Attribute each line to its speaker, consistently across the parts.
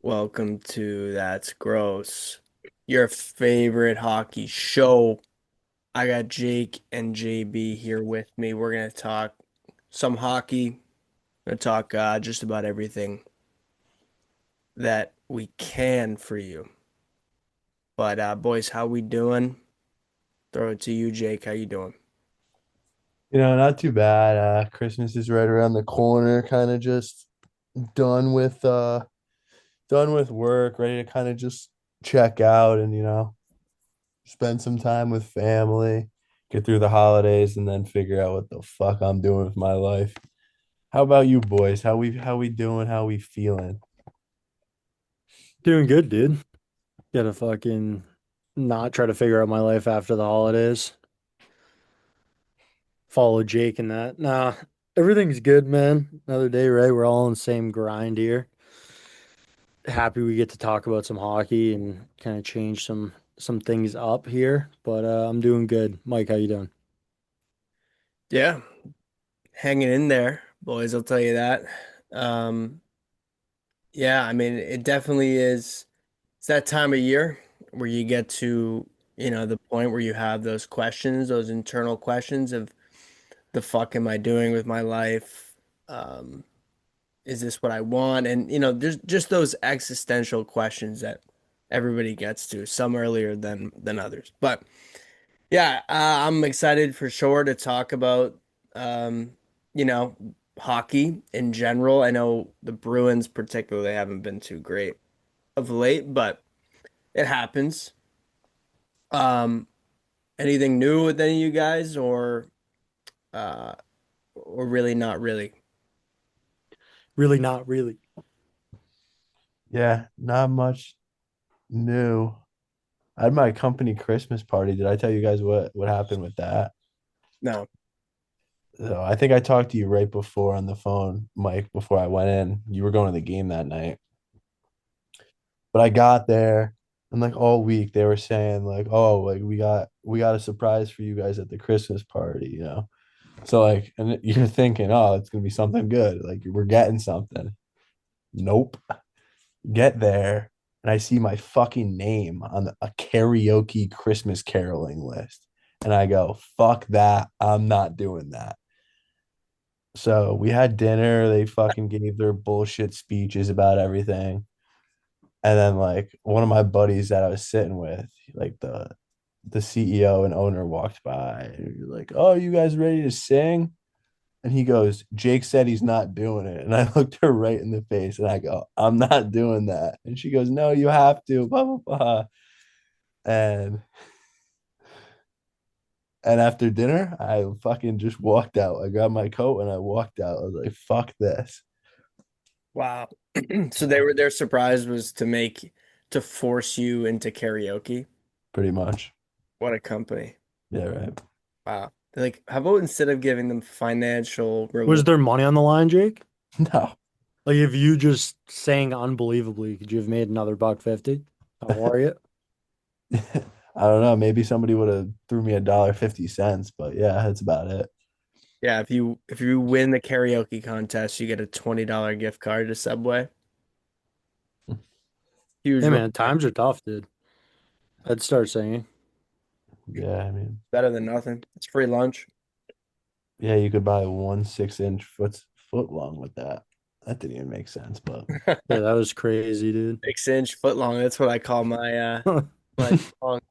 Speaker 1: Welcome to That's Gross, your favorite hockey show. I got Jake and JB here with me. We're gonna talk some hockey. We're gonna talk just about everything that we can for you. But boys, how we doing? Throw it to you, Jake. How you doing?
Speaker 2: Not too bad. Christmas is right around the corner, kind of just done with uh done with work, ready to kind of just check out and spend some time with family, get through the holidays and then figure out what the fuck I'm doing with my life. How about you boys? How we doing? How we feeling?
Speaker 3: Doing good, dude. Gotta fucking not try to figure out my life after the holidays. Follow Jake and that. Nah, everything's good, man. Another day, right? We're all on the same grind here. Happy we get to talk about some hockey and kind of change some things up here. But I'm doing good. Mike, how you doing?
Speaker 1: Yeah, hanging in there, boys. I'll tell you that. Um, yeah, I mean, it definitely is. It's that time of year where you get to, the point where you have those questions, those internal questions of the fuck am I doing with my life? Um, is this what I want? And, there's just those existential questions that everybody gets to, some earlier than others. But yeah, I'm excited for sure to talk about, um, you know, hockey in general. I know the Bruins particularly haven't been too great of late, but it happens. Um, Anything new with any of you guys uh or really not really?
Speaker 3: Really not really.
Speaker 2: Yeah, not much new. I had my company Christmas party. Did I tell you guys what happened with that?
Speaker 1: No.
Speaker 2: So I think I talked to you right before on the phone, Mike, before I went in. You were going to the game that night. But I got there and like all week they were saying like, "Oh, like we got a surprise for you guys at the Christmas party." So like and you're thinking, "Oh, it's going to be something good. Like we're getting something." Nope. Get there and I see my fucking name on a karaoke Christmas caroling list. And I go, "Fuck that. I'm not doing that." So we had dinner. They fucking gave their bullshit speeches about everything. And then like one of my buddies that I was sitting with, like the CEO and owner walked by and you're like, "Oh, you guys ready to sing?" And he goes, "Jake said he's not doing it." And I looked her right in the face and I go, "I'm not doing that." And she goes, "No, you have to, blah blah blah." And and after dinner, I fucking just walked out. I grabbed my coat and I walked out. I was like, "Fuck this."
Speaker 1: Wow. So their surprise was to force you into karaoke.
Speaker 2: Pretty much.
Speaker 1: What a company.
Speaker 2: Yeah, right.
Speaker 1: Wow. They're like, how about instead of giving them financial
Speaker 3: Was
Speaker 1: reward?
Speaker 3: there money on the line, Jake?
Speaker 2: No.
Speaker 3: Like if you just sang unbelievably, could you have made another $1.50? How are you?
Speaker 2: I don't know. Maybe somebody would have threw me $1.50, but yeah, that's about it.
Speaker 1: Yeah, if you win the karaoke contest, you get a $20 gift card to Subway. Huge
Speaker 3: Hey
Speaker 1: reward.
Speaker 3: man, times are tough, dude. I'd start singing.
Speaker 2: Yeah, I mean,
Speaker 1: Better than nothing. It's free lunch.
Speaker 2: yeah, you could buy one 6-inch foot long with that. That didn't even make sense, but
Speaker 3: Yeah, that was crazy, dude.
Speaker 1: 6 inch foot long. That's what I call my song.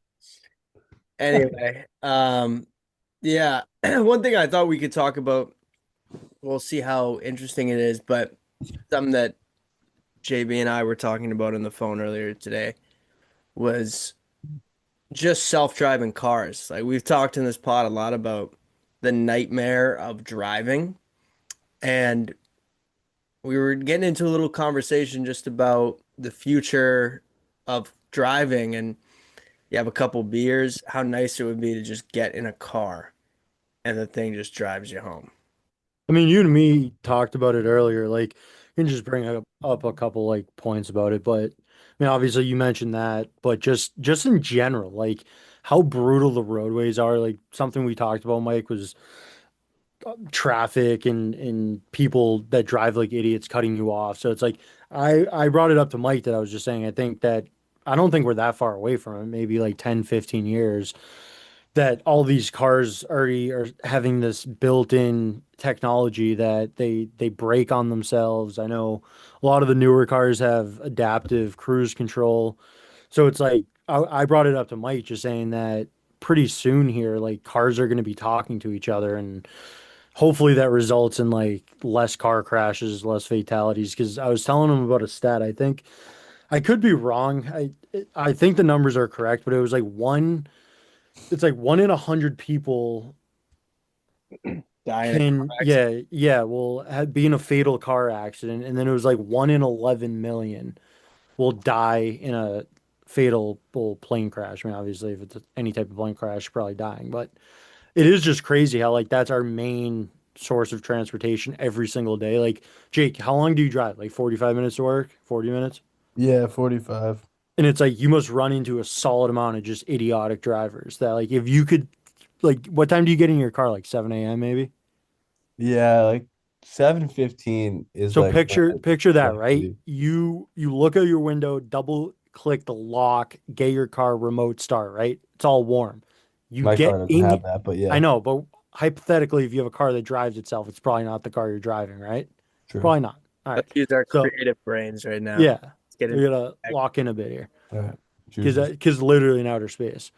Speaker 1: Anyway, yeah. One thing I thought we could talk about, we'll see how interesting it is, but something that JB and I were talking about on the phone earlier today was just self-driving cars. Like we've talked in this pod a lot about the nightmare of driving, and we were getting into a little conversation just about the future of driving and you have a couple beers, how nice it would be to just get in a car and the thing just drives you home.
Speaker 3: I mean, you and me talked about it earlier. Like, you can just bring up a couple like points about it, but I mean, obviously you mentioned that, but just in general, like how brutal the roadways are. Like something we talked about, Mike, was traffic and people that drive like idiots cutting you off. So it's like I brought it up to Mike that I was just saying I think that I don't think we're that far away from it, maybe like 10, 15 years that all these cars already are having this built-in technology that they brake on themselves. I know a lot of the newer cars have adaptive cruise control. So it's like I brought it up to Mike just saying that pretty soon here, like cars are going to be talking to each other and hopefully that results in like less car crashes, less fatalities. Because I was telling him about a stat. I think I could be wrong. I think the numbers are correct, but it was like one. It's like 1 in 100 people
Speaker 1: Die in a car
Speaker 3: can
Speaker 1: accident.
Speaker 3: will be in a fatal car accident, and then it was like 1 in 11 million will die in a fatal plane crash. I mean, obviously, if it's any type of plane crash, you're probably dying, but it is just crazy how like that's our main source of transportation every single day. Like, Jake, how long do you drive? Like 45 minutes to work? 40 minutes?
Speaker 2: Yeah, 45.
Speaker 3: And it's like you must run into a solid amount of just idiotic drivers that like if you could like what time do you get in your car? Like 7 a.m. maybe?
Speaker 2: Yeah, like 7:15 is
Speaker 3: So
Speaker 2: like when
Speaker 3: picture
Speaker 2: I
Speaker 3: that,
Speaker 2: like to
Speaker 3: right?
Speaker 2: leave.
Speaker 3: You look out your window, double click the lock, get your car remote start, right? It's all warm. You
Speaker 2: My
Speaker 3: get
Speaker 2: car doesn't
Speaker 3: in,
Speaker 2: have that, but
Speaker 3: I
Speaker 2: yeah,
Speaker 3: know, but hypothetically, if you have a car that drives itself, it's probably not the car you're driving, right?
Speaker 2: true.
Speaker 3: Probably not. All right.
Speaker 1: Let's use our
Speaker 3: So
Speaker 1: creative brains right now.
Speaker 3: yeah,
Speaker 1: Let's get
Speaker 3: we
Speaker 1: into
Speaker 3: gotta
Speaker 1: it.
Speaker 3: lock in a bit here
Speaker 2: All right. Choose this.
Speaker 3: because literally in outer space.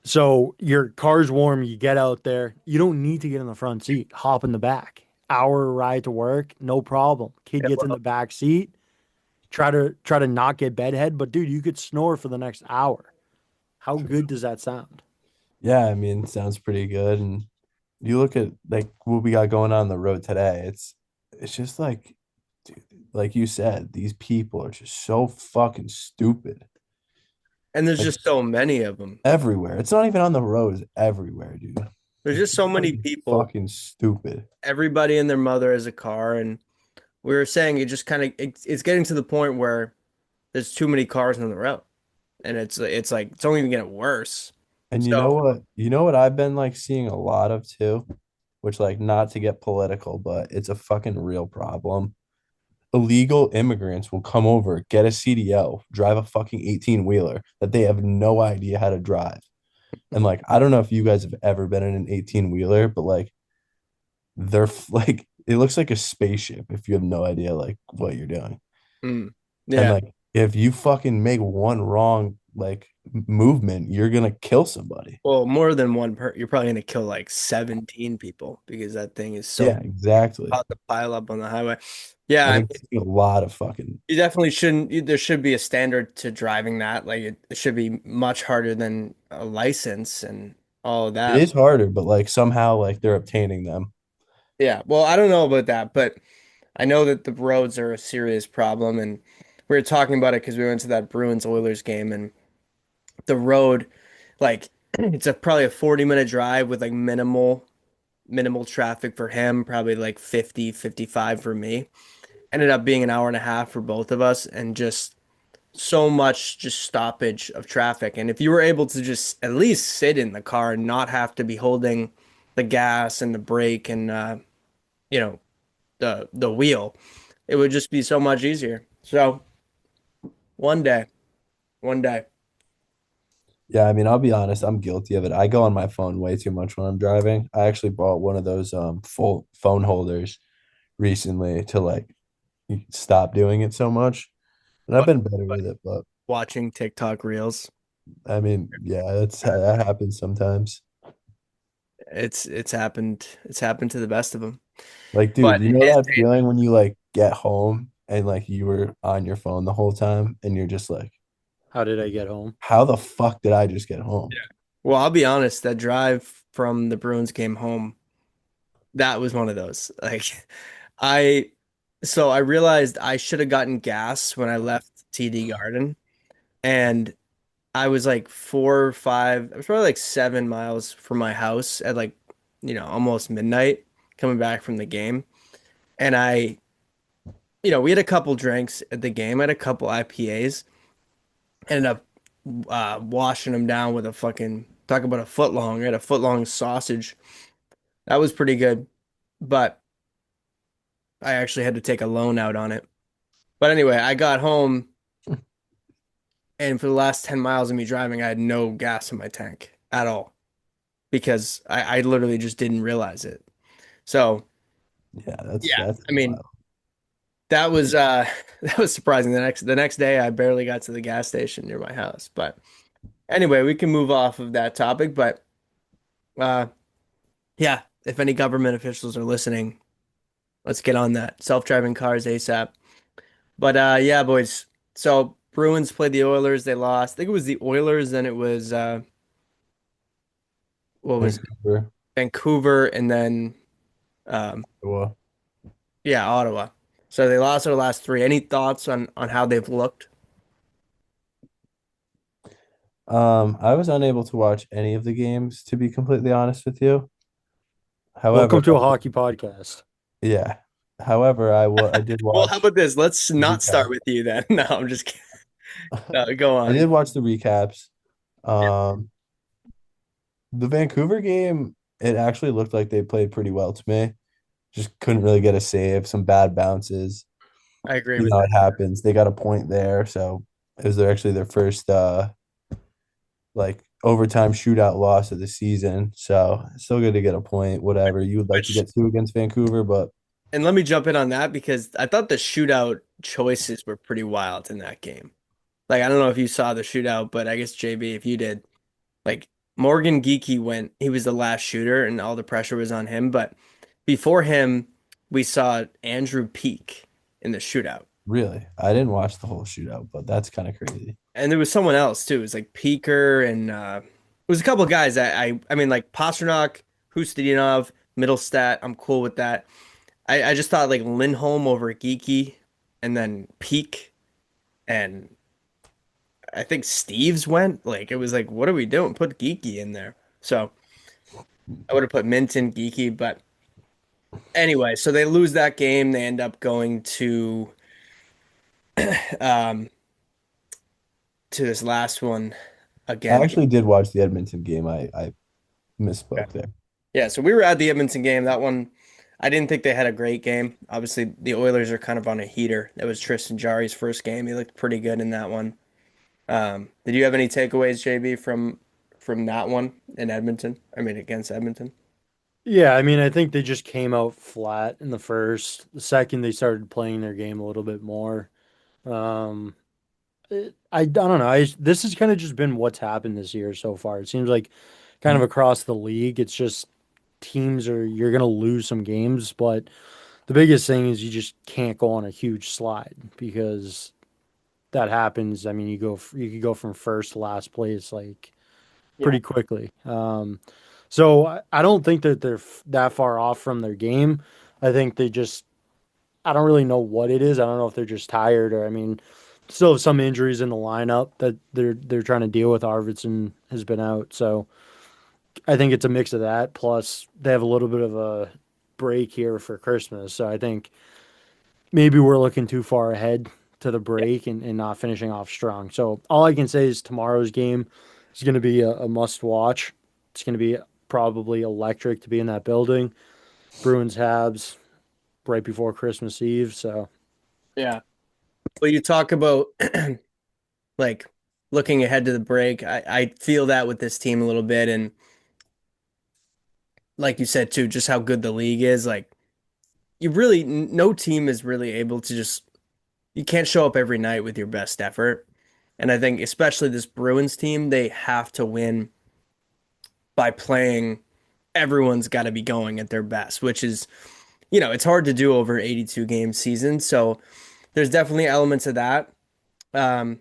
Speaker 3: So your car's warm, you get out there. You don't need to get in the front seat. Hop in the back. Hour ride to work, no problem. Kid
Speaker 1: Yeah,
Speaker 3: gets in
Speaker 1: well,
Speaker 3: the back seat. Try to not get bedhead, but dude, you could snore for the next hour. How
Speaker 2: True.
Speaker 3: good does that sound?
Speaker 2: Yeah, I mean, sounds pretty good. And you look at like what we got going on the road today. It's just like, dude, like you said, these people are just so fucking stupid.
Speaker 1: and there's
Speaker 2: Like
Speaker 1: just so many of them.
Speaker 2: everywhere. It's not even on the roads, everywhere, dude.
Speaker 1: There's
Speaker 2: Like
Speaker 1: just so
Speaker 2: people are
Speaker 1: many
Speaker 2: just
Speaker 1: people.
Speaker 2: fucking stupid.
Speaker 1: Everybody and their mother has a car, and we were saying it just kind of it's getting to the point where there's too many cars on the road, and it's like it's only even getting worse.
Speaker 2: And you
Speaker 1: So
Speaker 2: know what? You know what I've been like seeing a lot of too, which like not to get political, but it's a fucking real problem. Illegal immigrants will come over, get a CDL, drive a fucking 18 wheeler that they have no idea how to drive. And like, I don't know if you guys have ever been in an 18 wheeler, but like, like, it looks like a spaceship if you have no idea like what you're doing.
Speaker 1: mm,
Speaker 2: And
Speaker 1: yeah,
Speaker 2: like, if you fucking make one wrong like movement, you're gonna kill somebody.
Speaker 1: well, more than one you're probably gonna kill like 17 people because that thing is so
Speaker 2: Yeah, exactly.
Speaker 1: hard to pile up on the highway. Yeah,
Speaker 2: I've
Speaker 1: I
Speaker 2: been
Speaker 1: mean,
Speaker 2: seeing a lot of fucking.
Speaker 1: you definitely shouldn't. There should be a standard to driving that. Like it should be much harder than a license and all of
Speaker 2: It
Speaker 1: that.
Speaker 2: is harder, but like somehow like they're obtaining them.
Speaker 1: Yeah, well, I don't know about that, but I know that the roads are a serious problem, and we were talking about it because we went to that Bruins Oilers game, and the road, like, it's a probably a 40-minute drive with like minimal traffic for him, probably like 50, 55 for me. Ended up being an hour and a half for both of us, and just so much just stoppage of traffic. And if you were able to just at least sit in the car and not have to be holding the gas and the brake and you know, the wheel, it would just be so much easier. So one day, one day.
Speaker 2: Yeah, I mean, I'll be honest, I'm guilty of it. I go on my phone way too much when I'm driving. I actually bought one of those full phone holders recently to like stop doing it so much. And I've
Speaker 1: What,
Speaker 2: been better
Speaker 1: what
Speaker 2: with it, but
Speaker 1: watching TikTok reels.
Speaker 2: I mean, yeah, that happens sometimes.
Speaker 1: It's happened to the best of them.
Speaker 2: Like, dude,
Speaker 1: But
Speaker 2: you
Speaker 1: in
Speaker 2: know
Speaker 1: his
Speaker 2: that
Speaker 1: day,
Speaker 2: feeling when you like get home and like you were on your phone the whole time and you're just like,
Speaker 3: How did I get home?
Speaker 2: how the fuck did I just get home?
Speaker 1: well, I'll be honest, that drive from the Bruins game home, that was one of those. Like I so I realized I should have gotten gas when I left TD Garden, and I was like 4 or 5, I was probably like 7 miles from my house at like, almost midnight coming back from the game. And we had a couple drinks at the game, I had a couple IPAs, ended up washing them down with a fucking, talk about a foot long. I had a foot long sausage That was pretty good, but I actually had to take a loan out on it. But anyway, I got home, and for the last 10 miles of me driving, I had no gas in my tank at all because I literally just didn't realize it. So,
Speaker 2: Yeah, that's
Speaker 1: yeah,
Speaker 2: that's
Speaker 1: I mean,
Speaker 2: wild.
Speaker 1: that was that was surprising. The next day I barely got to the gas station near my house. But anyway, we can move off of that topic, but uh yeah, if any government officials are listening, let's get on that. Self-driving cars ASAP. But yeah, boys. So Bruins played the Oilers, they lost. I think it was the Oilers, then it was what was it?
Speaker 2: Vancouver.
Speaker 1: Vancouver, and then um
Speaker 2: Well,
Speaker 1: yeah, Ottawa. So they lost their last three. Any thoughts on how they've looked?
Speaker 2: I was unable to watch any of the games, to be completely honest with you. However,
Speaker 3: Welcome to a hockey podcast.
Speaker 2: yeah. However, I did
Speaker 1: Well, how
Speaker 2: watch
Speaker 1: about this? Let's
Speaker 2: the
Speaker 1: not start
Speaker 2: recap.
Speaker 1: with you then. No, I'm just kidding. No, go
Speaker 2: I
Speaker 1: on.
Speaker 2: did watch the recaps. Um, the Vancouver game, it actually looked like they played pretty well to me. Just couldn't really get a save, some bad bounces.
Speaker 1: I agree
Speaker 2: You
Speaker 1: with
Speaker 2: know,
Speaker 1: that.
Speaker 2: it happens. They got a point there, so it was their first like overtime shootout loss of the season. So it's still good to get a point, whatever. You would like to
Speaker 1: Which,
Speaker 2: get two against Vancouver, but
Speaker 1: and let me jump in on that because I thought the shootout choices were pretty wild in that game. Like, I don't know if you saw the shootout, but I guess JB, if you did, like Morgan Geekie went, he was the last shooter and all the pressure was on him. But before him, we saw Andrew Peak in the shootout.
Speaker 2: really, I didn't watch the whole shootout, but that's kind of crazy.
Speaker 1: And there was someone else too. It was like Peaker and it was a couple of guys that I mean like Pastrnak, Hustadinov, Middlestat. I'm cool with that. I just thought like Lindholm over Geeky and then Peak and I think Steves went. Like it was like, what are we doing? Put Geeky in there. So I would have put Minton, Geeky, but anyway, so they lose that game. They end up going um to this last one
Speaker 2: I
Speaker 1: again.
Speaker 2: actually did watch the Edmonton game. I misspoke there.
Speaker 1: Yeah, so we were at the Edmonton game. That one, I didn't think they had a great game. Obviously, the Oilers are kind of on a heater. That was Tristan Jarry's first game. He looked pretty good in that one. Did you have any takeaways, JB, from that one in Edmonton? I mean, against Edmonton?
Speaker 3: Yeah, I mean, I think they just came out flat in the first. The second they started playing their game a little bit more. Um, I don't know. This has kind of just been what's happened this year so far. It seems like kind of across the league, it's just teams are you're gonna lose some games, but the biggest thing is you just can't go on a huge slide because that happens. I mean, you could go from first to last place like
Speaker 1: Yeah.
Speaker 3: pretty quickly. So I don't think that they're that far off from their game. I think they just I don't really know what it is. I don't know if they're just tired or I mean, still have some injuries in the lineup that they're trying to deal with. Arvidsson has been out, so I think it's a mix of that. Plus, they have a little bit of a break here for Christmas, so I think maybe we're looking too far ahead to the break and not finishing off strong. So all I can say is tomorrow's game is going to be a must watch. It's going to be probably electric to be in that building. Bruins Habs right before Christmas Eve. So
Speaker 1: Yeah. Well, you talk about like looking ahead to the break. I feel that with this team a little bit, and like you said too, just how good the league is. Like you really, no team is really able to just you can't show up every night with your best effort. And I think especially this Bruins team, they have to win by playing everyone's got to be going at their best, which is, it's hard to do over 82 game season. So there's definitely elements of that. Um,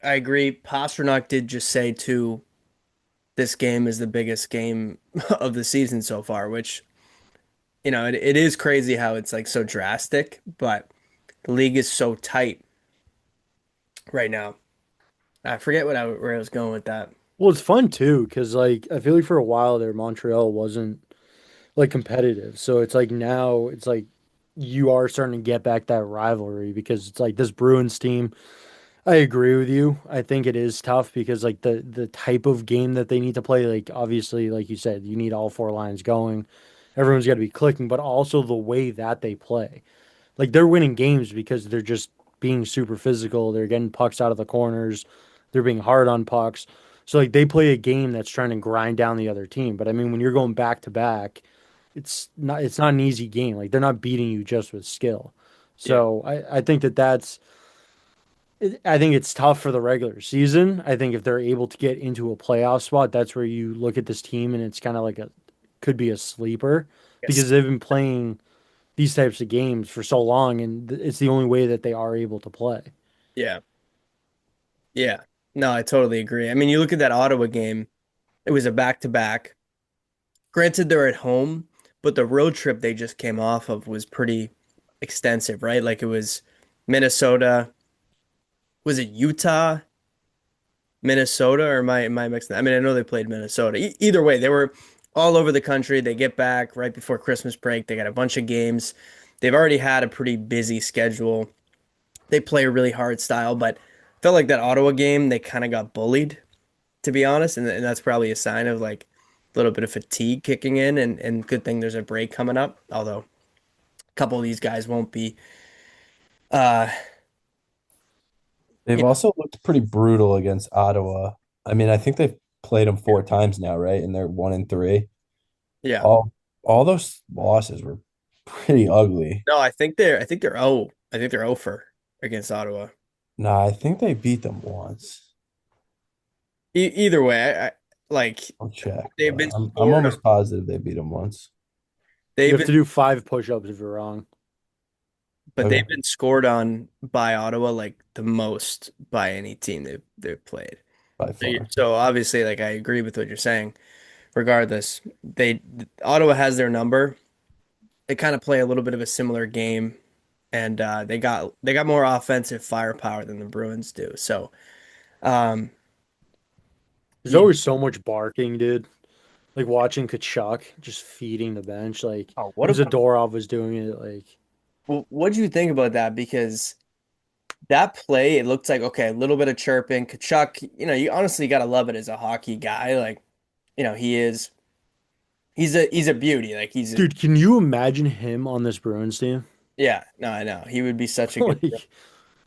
Speaker 1: I agree. Pastrnak did just say too, this game is the biggest game of the season so far, which, it is crazy how it's like so drastic, but the league is so tight right now. I forget where I was going with that.
Speaker 3: well, it's fun too because like I feel like for a while there, Montreal wasn't like competitive. So it's like now it's like you are starting to get back that rivalry because it's like this Bruins team. I agree with you. I think it is tough because like the type of game that they need to play, like obviously, like you said, you need all four lines going. Everyone's got to be clicking, but also the way that they play. Like they're winning games because they're just being super physical. They're getting pucks out of the corners. They're being hard on pucks. So like they play a game that's trying to grind down the other team. But I mean, when you're going back to back, it's not an easy game. Like they're not beating you just with skill.
Speaker 1: Yeah.
Speaker 3: So I think I think it's tough for the regular season. I think if they're able to get into a playoff spot, that's where you look at this team and it's kind of like a could be a sleeper
Speaker 1: Yes.
Speaker 3: because they've been playing these types of games for so long, and it's the only way that they are able to play.
Speaker 1: Yeah. Yeah. No, I totally agree. I mean, you look at that Ottawa game, it was a back-to-back. Granted, they're at home, but the road trip they just came off of was pretty extensive, right? Like it was Minnesota, was it Utah, Minnesota, or am I mixing that? I mean, I know they played Minnesota. Either way, they were all over the country. They get back right before Christmas break. They got a bunch of games. They've already had a pretty busy schedule. They play a really hard style, but felt like that Ottawa game, they kind of got bullied, to be honest, and that's probably a sign of like a little bit of fatigue kicking in, and good thing there's a break coming up. Although a couple of these guys won't be, uh,
Speaker 2: They've
Speaker 1: you
Speaker 2: also looked pretty brutal against Ottawa. I mean, I think they've played them 4 times now, right? And they're 1-3.
Speaker 1: yeah.
Speaker 2: All those losses were pretty ugly.
Speaker 1: No, I think they're 0 for against Ottawa.
Speaker 2: Nah, I think they beat them once.
Speaker 1: Either way, like
Speaker 2: I'll check,
Speaker 1: they've
Speaker 2: but
Speaker 1: been
Speaker 2: I'm
Speaker 1: scored on.
Speaker 2: almost positive they beat them once.
Speaker 3: You
Speaker 1: They've
Speaker 3: have
Speaker 1: been,
Speaker 3: to do 5 push-ups if you're wrong.
Speaker 1: but they've
Speaker 2: Okay,
Speaker 1: been scored on by Ottawa like the most by any team they've played.
Speaker 2: by
Speaker 1: So,
Speaker 2: far.
Speaker 1: so obviously, like I agree with what you're saying. Regardless, they Ottawa has their number. They kind of play a little bit of a similar game, and they got more offensive firepower than the Bruins do. So, um,
Speaker 3: There's
Speaker 1: yeah.
Speaker 3: always so much barking, dude. Like watching Kachuk just feeding the bench. Like
Speaker 1: Oh, what
Speaker 3: when
Speaker 1: about
Speaker 3: Zadorov was doing it, like
Speaker 1: what do you think about that? Because that play, it looked like okay, a little bit of chirping. Kachuk, you honestly gotta love it as a hockey guy. Like, he is. He's a beauty. Like
Speaker 3: dude, can you imagine him on this Bruins team?
Speaker 1: yeah. No, I know he would be such a good.
Speaker 3: Like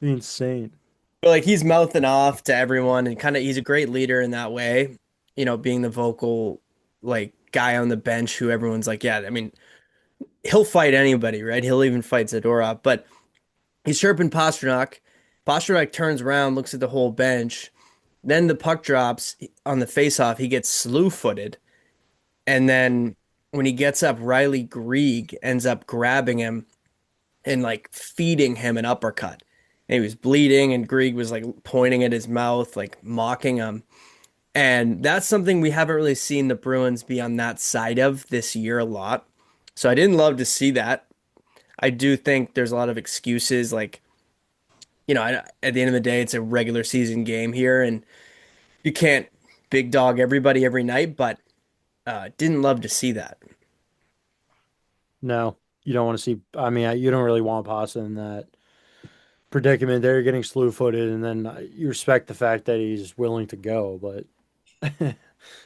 Speaker 3: insane.
Speaker 1: But like he's mouthing off to everyone and kind of he's a great leader in that way. Being the vocal like guy on the bench who everyone's like, yeah, I mean, he'll fight anybody, right? He'll even fight Zadorov. But he's chirping Pastrnak. Pastrnak turns around, looks at the whole bench. Then the puck drops on the faceoff. He gets slew-footed. And then when he gets up, Riley Grieg ends up grabbing him and like feeding him an uppercut. And he was bleeding, and Grieg was like pointing at his mouth, like mocking him. And that's something we haven't really seen the Bruins be on that side of this year a lot. So I didn't love to see that. I do think there's a lot of excuses. Like, at the end of the day, it's a regular season game here, and you can't big dog everybody every night, but didn't love to see that.
Speaker 3: No, you don't want to see. I mean, you don't really want Pasta in that predicament. They're getting slew-footed, and then you respect the fact that he's willing to go. But it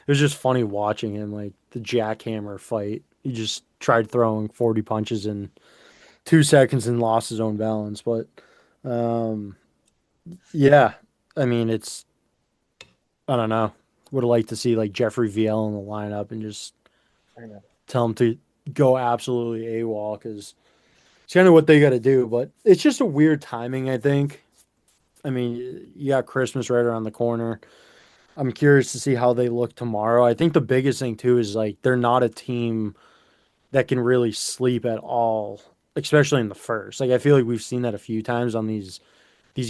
Speaker 3: was just funny watching him, like the jackhammer fight. He just tried throwing 40 punches in 2 seconds and lost his own balance. But um, yeah, I mean, I don't know. Would have liked to see like Jeffrey VL in the lineup and just
Speaker 1: I know.
Speaker 3: tell him to go absolutely AWOL because it's kind of what they got to do. But it's just a weird timing, I think. I mean, you got Christmas right around the corner. I'm curious to see how they look tomorrow. I think the biggest thing too is like they're not a team that can really sleep at all, especially in the first. Like I feel like we've seen that a few times on these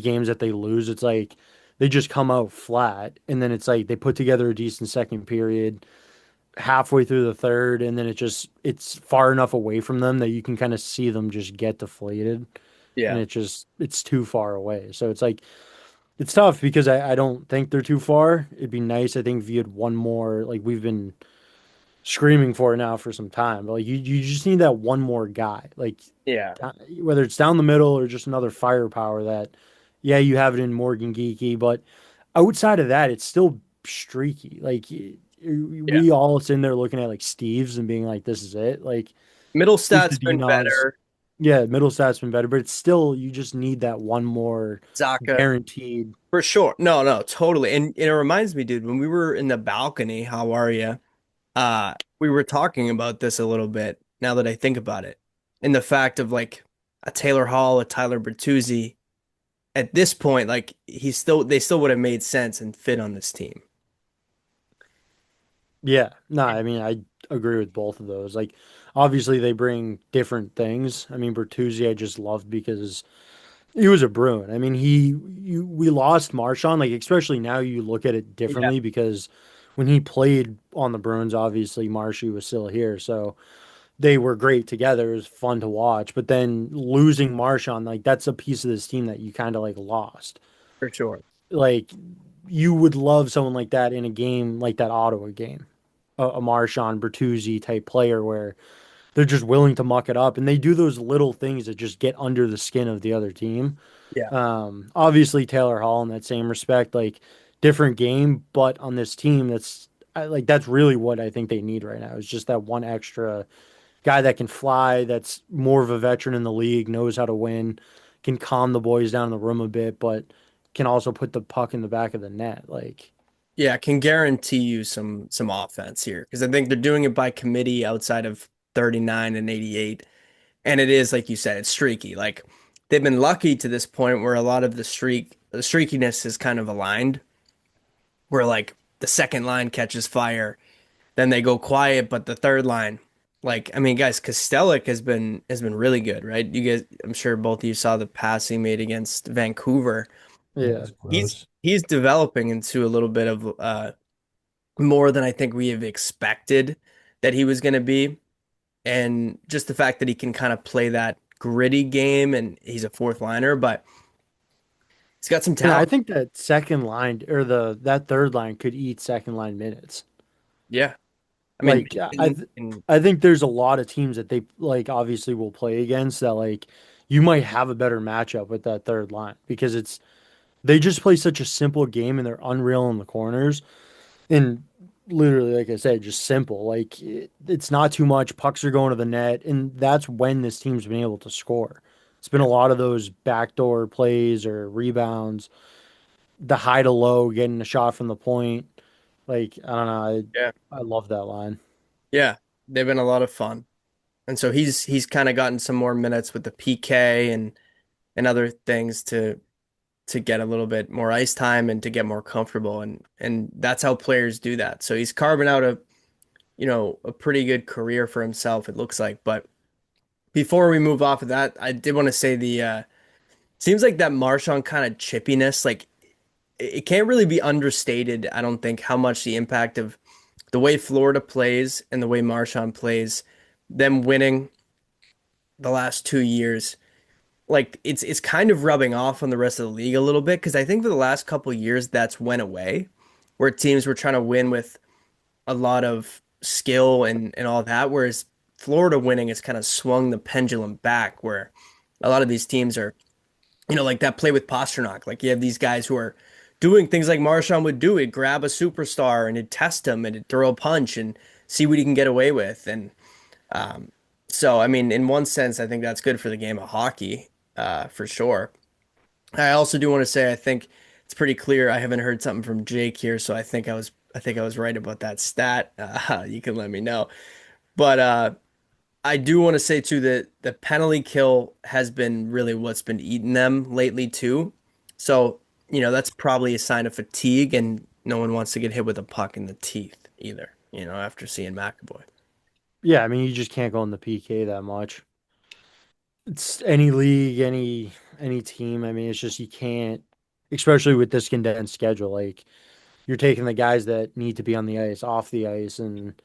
Speaker 3: games that they lose. It's like they just come out flat, and then it's like they put together a decent second period halfway through the third, and then it's far enough away from them that you can kind of see them just get deflated, and
Speaker 1: Yeah.
Speaker 3: it's too far away. So it's like it's tough because I don't think they're too far. It'd be nice, I think, if you had one more, like we've been screaming for it now for some time. But like you just need that one more guy, like
Speaker 1: Yeah.
Speaker 3: whether it's down the middle or just another firepower that Yeah, you have it in Morgan Geeky, but outside of that, it's still streaky. Like
Speaker 1: Yeah.
Speaker 3: we all sitting there looking at like Steve's and being like, "This is it." Like
Speaker 1: Middle
Speaker 3: at least
Speaker 1: stat's
Speaker 3: the
Speaker 1: been
Speaker 3: Denovs,
Speaker 1: better.
Speaker 3: yeah, middle stat's been better, but it's still you just need that one more
Speaker 1: Zacha,
Speaker 3: guaranteed.
Speaker 1: for sure. No, no, totally. And it reminds me, dude, when we were in the balcony, how are you? We were talking about this a little bit now that I think about it. And the fact of like a Taylor Hall, a Tyler Bertuzzi, at this point, like they still would have made sense and fit on this team.
Speaker 3: Yeah, no, I mean I agree with both of those. Like obviously they bring different things. I mean Bertuzzi I just loved because he was a Bruin. I mean we lost Marchand, like especially now you look at it
Speaker 1: Yeah,
Speaker 3: differently because when he played on the Bruins, obviously Marshy was still here, so they were great together. It was fun to watch. But then losing Marchand, like that's a piece of this team that you kind of like lost.
Speaker 1: for sure.
Speaker 3: Like you would love someone like that in a game like that Ottawa game, a Marchand Bertuzzi type player where they're just willing to muck it up and they do those little things that just get under the skin of the other team.
Speaker 1: Yeah,
Speaker 3: Obviously Taylor Hall in that same respect, like different game, but on this team, like that's really what I think they need right now is just that one extra guy that can fly, that's more of a veteran in the league, knows how to win, can calm the boys down in the room a bit, but can also put the puck in the back of the net. Like,
Speaker 1: yeah, I can guarantee you some offense here because I think they're doing it by committee outside of 39 and 88. And it is, like you said, it's streaky. Like they've been lucky to this point where a lot of the streakiness is kind of aligned, where like the second line catches fire, then they go quiet, but the third line, like I mean, guys, Kostelic has been really good, right? You guys, I'm sure both of you saw the pass he made against Vancouver.
Speaker 2: That
Speaker 3: yeah.
Speaker 2: was
Speaker 1: He's
Speaker 2: gross.
Speaker 1: he's developing into a little bit of more than I think we have expected that he was going to be. And just the fact that he can kind of play that gritty game and he's a fourth liner, but he's got some
Speaker 3: And I
Speaker 1: talent.
Speaker 3: think that second line or that third line could eat second line minutes.
Speaker 1: Yeah. I mean,
Speaker 3: Like
Speaker 1: Mason and
Speaker 3: I think there's a lot of teams that they like obviously will play against that like you might have a better matchup with that third line because they just play such a simple game and they're unreal in the corners. And literally, like I said, just simple. Like it's not too much. Pucks are going to the net, and that's when this team's been able to score. It's been
Speaker 1: yeah,
Speaker 3: a lot of those backdoor plays or rebounds, the high to low, getting a shot from the point. Like I don't know,
Speaker 1: yeah,
Speaker 3: I love that line.
Speaker 1: yeah, they've been a lot of fun. And so he's kind of gotten some more minutes with the PK and other things to get a little bit more ice time and to get more comfortable and that's how players do that. So he's carving out a pretty good career for himself, it looks like. But before we move off of that, I did want to say the seems like that Marchand kind of chippiness, like it can't really be understated, I don't think, how much the impact of the way Florida plays and the way Marchand plays, them winning the last 2 years, like it's kind of rubbing off on the rest of the league a little bit because I think for the last couple of years that's went away, where teams were trying to win with a lot of skill and all that, whereas Florida winning has kind of swung the pendulum back, where a lot of these teams are, like that play with Pastrnak. Like you have these guys who are doing things like Marchand would do. He'd grab a superstar and he'd test him and he'd throw a punch and see what he can get away with. And so, I mean, in one sense, I think that's good for the game of hockey, for sure. I also do want to say I think it's pretty clear. I haven't heard something from Jake here, so I think I was right about that stat. You can let me know. But I do want to say too that the penalty kill has been really what's been eating them lately too. So, that's probably a sign of fatigue, and no one wants to get hit with a puck in the teeth either, after seeing McAvoy.
Speaker 3: Yeah, I mean you just can't go in the PK that much. It's any league, any team. I mean, it's just you can't, especially with this condensed schedule. Like you're taking the guys that need to be on the ice off the ice and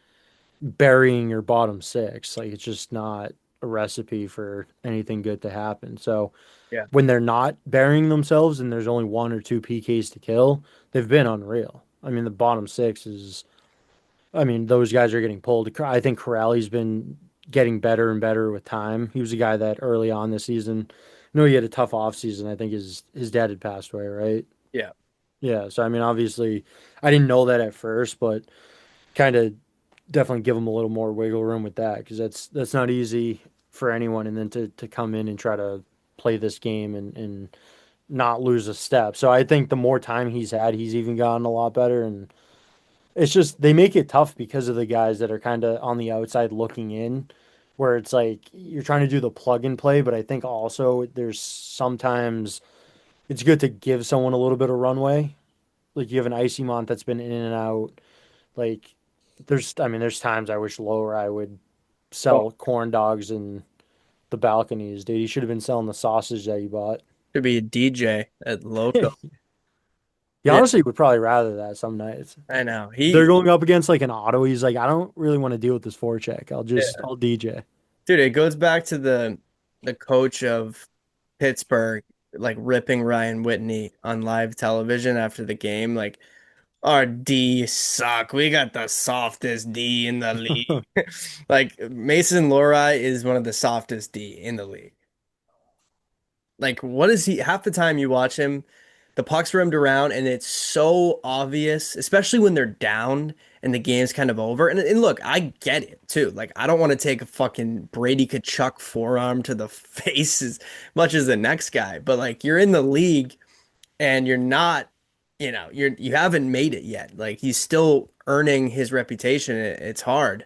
Speaker 3: burying your bottom six. Like it's just not a recipe for anything good to happen. So
Speaker 1: Yeah.
Speaker 3: when they're not burying themselves and there's only one or two PKs to kill, they've been unreal. I mean, the bottom six is, I mean, those guys are getting pulled. I think Corrali's been getting better and better with time. He was a guy that early on this season know he had a tough offseason. I think his dad had passed away, right?
Speaker 1: Yeah.
Speaker 3: Yeah. So I mean, obviously, I didn't know that at first, but kind of definitely give him a little more wiggle room with that because that's not easy for anyone. And then to come in and try to play this game and not lose a step. So I think the more time he's had, he's even gotten a lot better. And it's just they make it tough because of the guys that are kind of on the outside looking in, where it's like you're trying to do the plug and play, but I think also there's sometimes it's good to give someone a little bit of runway. Like you have an icy month that's been in and out. Like I mean, there's times I wish Lohrei would
Speaker 1: Well,
Speaker 3: sell corn dogs in the balconies, dude. He should have been selling the sausage that he bought.
Speaker 1: to be a DJ at local.
Speaker 3: He
Speaker 1: Yeah,
Speaker 3: honestly would probably rather that some nights.
Speaker 1: I know.
Speaker 3: They're going up against like an auto. He's like, I don't really want to deal with this forecheck.
Speaker 1: Yeah.
Speaker 3: I'll DJ.
Speaker 1: Dude, it goes back to the coach of Pittsburgh, like ripping Ryan Whitney on live television after the game. Like, our D suck. We got the softest D in the league. Like Mason Lohrei is one of the softest D in the league. Like, what is he? Half the time you watch him, the puck's rimmed around, and it's so obvious, especially when they're down and the game's kind of over. And look, I get it too. Like, I don't want to take a fucking Brady Kachuk forearm to the face as much as the next guy, but like, you're in the league and you're not, you haven't made it yet. Like, he's still earning his reputation. It's hard.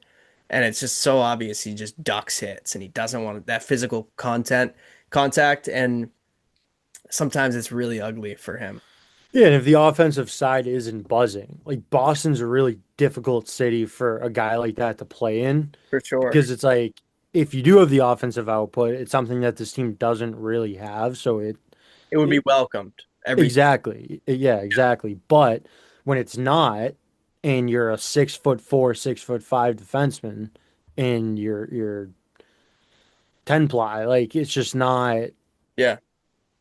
Speaker 1: And it's just so obvious he just ducks hits and he doesn't want that physical contact. And sometimes it's really ugly for him.
Speaker 3: Yeah, and if the offensive side isn't buzzing, like Boston's a really difficult city for a guy like that to play in
Speaker 1: For sure.
Speaker 3: because it's like if you do have the offensive output, it's something that this team doesn't really have. So
Speaker 1: It would be
Speaker 3: it
Speaker 1: welcomed every
Speaker 3: exactly, yeah, exactly. But when it's not, and you're a 6'4", 6'5" defenseman, and you're 10 ply, like it's just not
Speaker 1: yeah,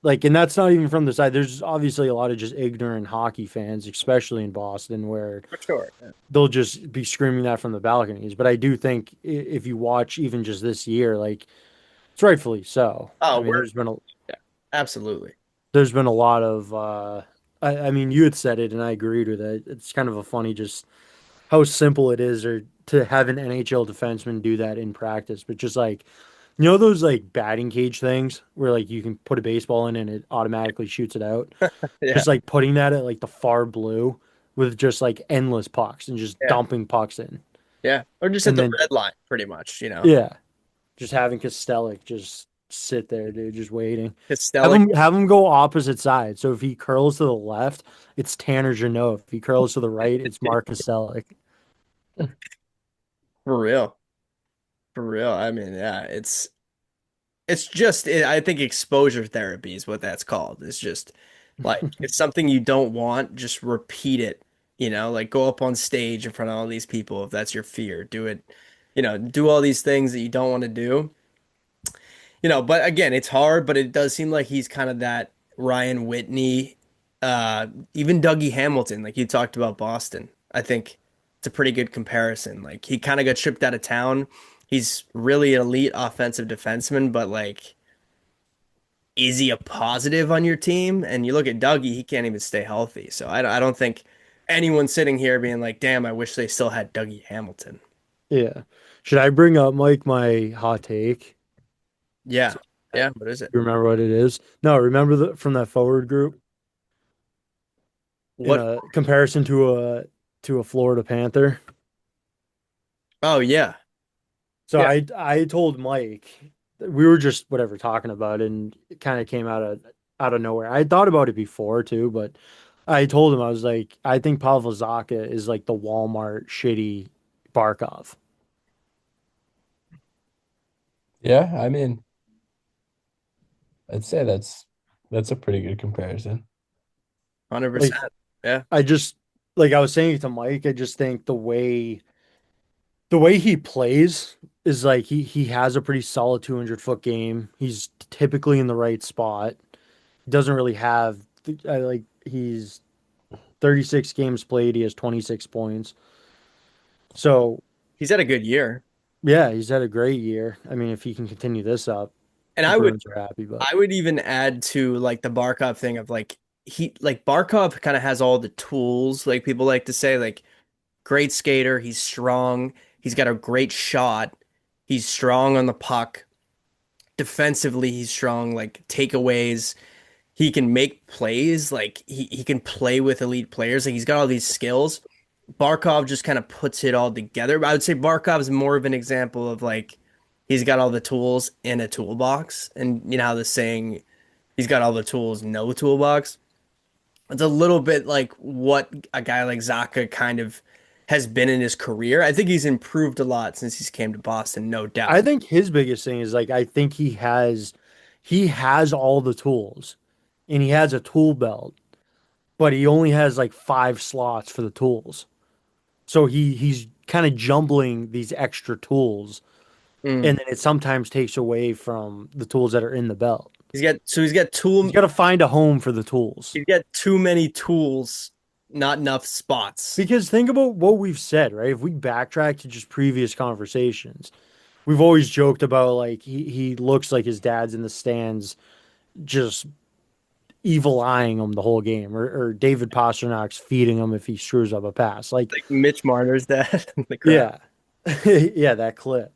Speaker 3: like, and that's not even from the side. There's obviously a lot of just ignorant hockey fans, especially in Boston, where
Speaker 1: for sure. Yeah.
Speaker 3: they'll just be screaming that from the balconies. But I do think if you watch even just this year, like it's rightfully so. I
Speaker 1: Oh,
Speaker 3: mean,
Speaker 1: yeah, absolutely.
Speaker 3: there's been a lot of I mean, you had said it, and I agreed with it. It's kind of a funny just how simple it is, or to have an NHL defenseman do that in practice, but just like those like batting cage things where like you can put a baseball in and it automatically shoots it out.
Speaker 1: Yeah,
Speaker 3: Just like putting that at like the far blue with just like endless pucks and just
Speaker 1: yeah,
Speaker 3: dumping pucks in.
Speaker 1: yeah. Or just at
Speaker 3: And
Speaker 1: the
Speaker 3: then
Speaker 1: red line, pretty much.
Speaker 3: yeah, just having Kostelic just sit there, dude, just waiting.
Speaker 1: It's Stellick
Speaker 3: Have him go opposite side. So if he curls to the left, it's Tanner Jeannot. If he curls to the right, it's Mark Kostelic.
Speaker 1: for real. For real. I mean, yeah, it's just I think exposure therapy is what that's called. It's just like it's something you don't want, just repeat it, like go up on stage in front of all these people if that's your fear. Do it, do all these things that you don't want to do. But again, it's hard, but it does seem like he's kind of that Ryan Whitney, even Dougie Hamilton, like you talked about Boston. I think it's a pretty good comparison. Like he kind of got shipped out of town. He's really an elite offensive defenseman, but like, is he a positive on your team? And you look at Dougie, he can't even stay healthy. So I don't think anyone's sitting here being like, damn, I wish they still had Dougie Hamilton.
Speaker 3: Yeah. Should I bring up Mike my hot take?
Speaker 1: Yeah.
Speaker 3: So,
Speaker 1: Yeah. What is it?
Speaker 3: you remember what it is? No, remember from that forward group in
Speaker 1: What?
Speaker 3: a comparison to a Florida Panther.
Speaker 1: Oh, yeah.
Speaker 3: So
Speaker 1: Yeah.
Speaker 3: I told Mike we were just whatever talking about it, and it kind of came out of nowhere. I thought about it before too, but I told him I was like, I think Pavel Zacha is like the Walmart shitty Barkov.
Speaker 2: Yeah, I mean, I'd say that's a pretty good comparison.
Speaker 3: Like
Speaker 1: 100%. Yeah.
Speaker 3: I just like I was saying it to Mike, I just think the way he plays is like he has a pretty solid 200-foot game. He's typically in the right spot. He doesn't really have like he's 36 games played. He has 26 points. So
Speaker 1: He's had a good year.
Speaker 3: yeah, he's had a great year. I mean, if he can continue this up.
Speaker 1: And
Speaker 3: the
Speaker 1: I would
Speaker 3: Bruins are happy, but
Speaker 1: I would even add to like the Barkov thing of like he like Barkov kind of has all the tools, like people like to say, like great skater, he's strong, he's got a great shot, he's strong on the puck. Defensively, he's strong, like takeaways. He can make plays, like he can play with elite players. Like he's got all these skills. Barkov just kind of puts it all together. But I would say Barkov is more of an example of like he's got all the tools in a toolbox. And you know how the saying, he's got all the tools, no toolbox. It's a little bit like what a guy like Zacha kind of has been in his career. I think he's improved a lot since he's came to Boston, no
Speaker 3: I
Speaker 1: doubt.
Speaker 3: think his biggest thing is like I think he has all the tools and he has a tool belt, but he only has like 5 slots for the tools. So he's kind of jumbling these extra tools,
Speaker 1: Mm.
Speaker 3: and then it sometimes takes away from the tools that are in the belt. He's got to find a home for the tools.
Speaker 1: he's got too many tools, not enough spots.
Speaker 3: Because think about what we've said, right? If we backtrack to just previous conversations, we've always joked about like he looks like his dad's in the stands just evil eyeing him the whole game, or David Pasternak's feeding him if he screws up a pass. Like,
Speaker 1: Like Mitch Marner's dad in the crowd.
Speaker 3: yeah, yeah, that clip.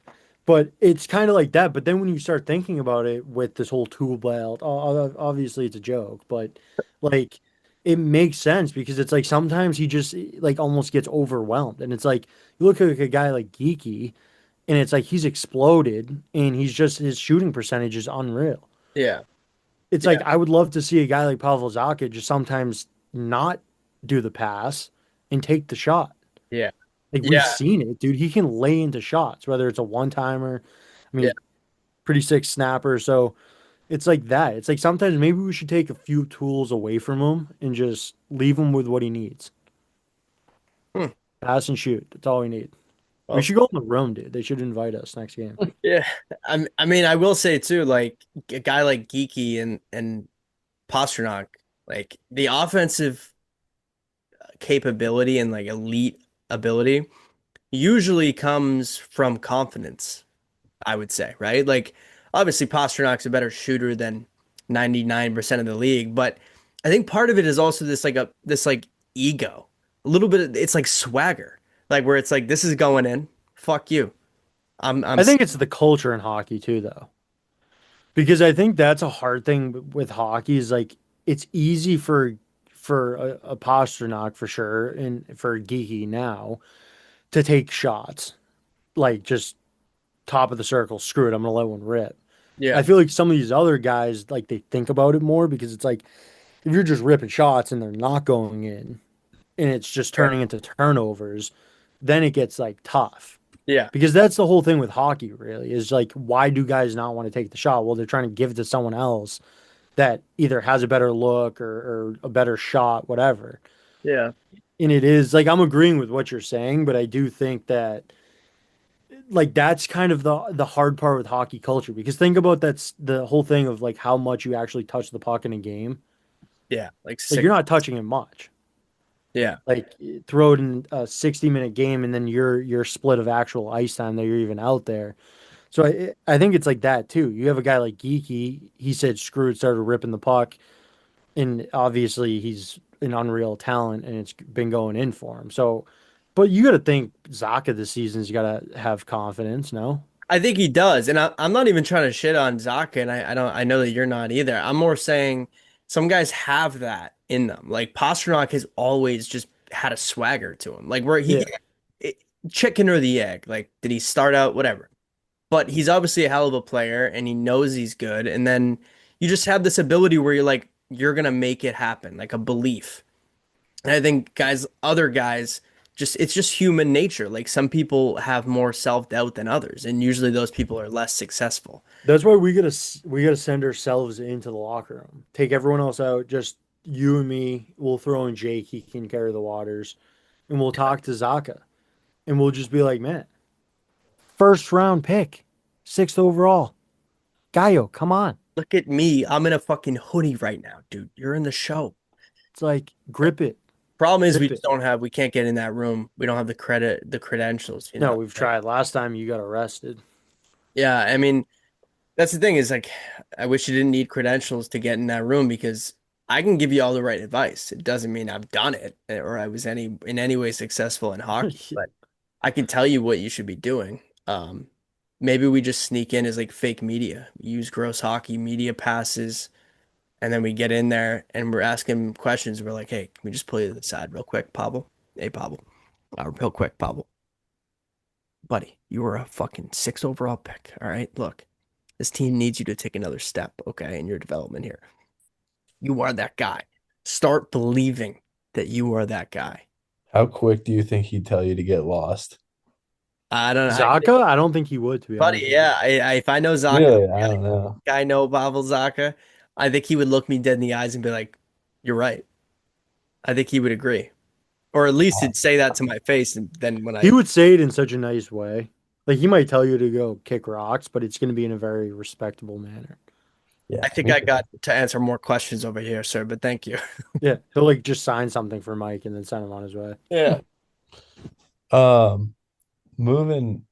Speaker 3: But it's kind of like that. But then when you start thinking about it with this whole tool belt, obviously it's a joke, but like it makes sense because it's like sometimes he just like almost gets overwhelmed. And it's like you look at like a guy like Geeky, and it's like he's exploded and he's just his shooting percentage is unreal.
Speaker 1: Yeah.
Speaker 3: It's
Speaker 1: Yeah.
Speaker 3: like I would love to see a guy like Pavel Zacha just sometimes not do the pass and take the shot.
Speaker 1: Yeah.
Speaker 3: Like we've
Speaker 1: Yeah.
Speaker 3: seen it, dude. He can lay into shots, whether it's a one timer. I mean,
Speaker 1: Yeah.
Speaker 3: he's pretty sick snapper. So it's like that. It's like sometimes maybe we should take a few tools away from him and just leave him with what he needs.
Speaker 1: Hmm.
Speaker 3: Pass and shoot. That's all we need. We
Speaker 1: Well,
Speaker 3: should go in the room, dude. They should invite us next game.
Speaker 1: yeah. I mean, I will say too, like a guy like Geeky and Pastrnak, like the offensive capability and like elite ability usually comes from confidence, I would say, right? Like obviously Pasternak's a better shooter than 99% of the league, but I think part of it is also this like ego. A little bit it's like swagger. Like where it's like this is going in. Fuck you. I'm
Speaker 3: I think it's the culture in hockey too, though. Because I think that's a hard thing with hockey is like it's easy for a Pastrnak for sure and for Geeky now to take shots like just top of the circle. Screw it, I'm gonna let one rip. I
Speaker 1: yeah.
Speaker 3: feel like some of these other guys like they think about it more because it's like if you're just ripping shots and they're not going in and it's just
Speaker 1: Sure.
Speaker 3: turning into turnovers, then it gets like tough.
Speaker 1: Yeah.
Speaker 3: Because that's the whole thing with hockey, really, is like, why do guys not want to take the shot? Well, they're trying to give it to someone else that either has a better look or a better shot, whatever.
Speaker 1: Yeah.
Speaker 3: And it is like I'm agreeing with what you're saying, but I do think that like that's kind of the hard part with hockey culture because think about that's the whole thing of like how much you actually touch the puck in a game.
Speaker 1: Yeah. Like
Speaker 3: Like
Speaker 1: sick.
Speaker 3: you're not touching it much.
Speaker 1: Yeah.
Speaker 3: Like throw it in a 60-minute game and then your split of actual ice time that you're even out there. So I think it's like that too. You have a guy like Geeky. He said screw it, started ripping the puck, and obviously he's an unreal talent, and it's been going in for him. So, but you got to think Zacha this season's got to have confidence. No,
Speaker 1: I think he does. And I'm not even trying to shit on Zaka, and I don't I know that you're not either. I'm more saying some guys have that in them. Like Pastrnak has always just had a swagger to him. Like where
Speaker 3: yeah,
Speaker 1: it, chicken or the egg. Like did he start out whatever. But he's obviously a hell of a player and he knows he's good. And then you just have this ability where you're like you're gonna make it happen, like a belief. And I think other guys, just it's just human nature. Like some people have more self-doubt than others, and usually those people are less successful.
Speaker 3: that's why we gotta send ourselves into the locker room. Take everyone else out. Just you and me. We'll throw in Jake. He can carry the waters, and we'll talk to Zacha, and we'll just be like, man, first round pick, sixth overall. Gallo, come on.
Speaker 1: Look at me. I'm in a fucking hoodie right now, dude. You're in the show.
Speaker 3: It's like grip it,
Speaker 1: Problem is
Speaker 3: grip it.
Speaker 1: we can't get in that room. We don't have the credentials, you
Speaker 3: No,
Speaker 1: know.
Speaker 3: we've
Speaker 1: Like,
Speaker 3: tried. Last time you got arrested.
Speaker 1: yeah, I mean, That's the thing is like, I wish you didn't need credentials to get in that room because I can give you all the right advice. It doesn't mean I've done it or I was in any way successful in hockey, but I can tell you what you should be doing. Maybe we just sneak in as like fake media, use gross hockey media passes, and then we get in there and we're asking questions. We're like, hey, can we just pull you to the side real quick, Pavel? Hey, Pavel. Real quick, Pavel. Buddy, you were a fucking six overall pick. All right. Look, this team needs you to take another step, okay, in your development here. You are that guy. Start believing that you are that guy.
Speaker 2: How quick do you think he'd tell you to get lost?
Speaker 1: I don't know.
Speaker 3: Zaka, I don't think he would, to be
Speaker 1: Buddy,
Speaker 3: honest with you.
Speaker 1: yeah. If I know Zacha,
Speaker 2: Really? I don't know.
Speaker 1: I know Pavel Zacha, I think he would look me dead in the eyes and be like, "You're right." I think he would agree, or at least he'd say that to my face. And then when
Speaker 3: He
Speaker 1: I,
Speaker 3: would say it in such a nice way. Like he might tell you to go kick rocks, but it's going to be in a very respectable manner.
Speaker 1: I
Speaker 2: Yeah,
Speaker 1: think
Speaker 2: me
Speaker 1: I
Speaker 2: too.
Speaker 1: got to answer more questions over here, sir. But thank you.
Speaker 3: Yeah, he'll like just sign something for Mike and then send him on his way.
Speaker 1: Yeah.
Speaker 2: Um, moving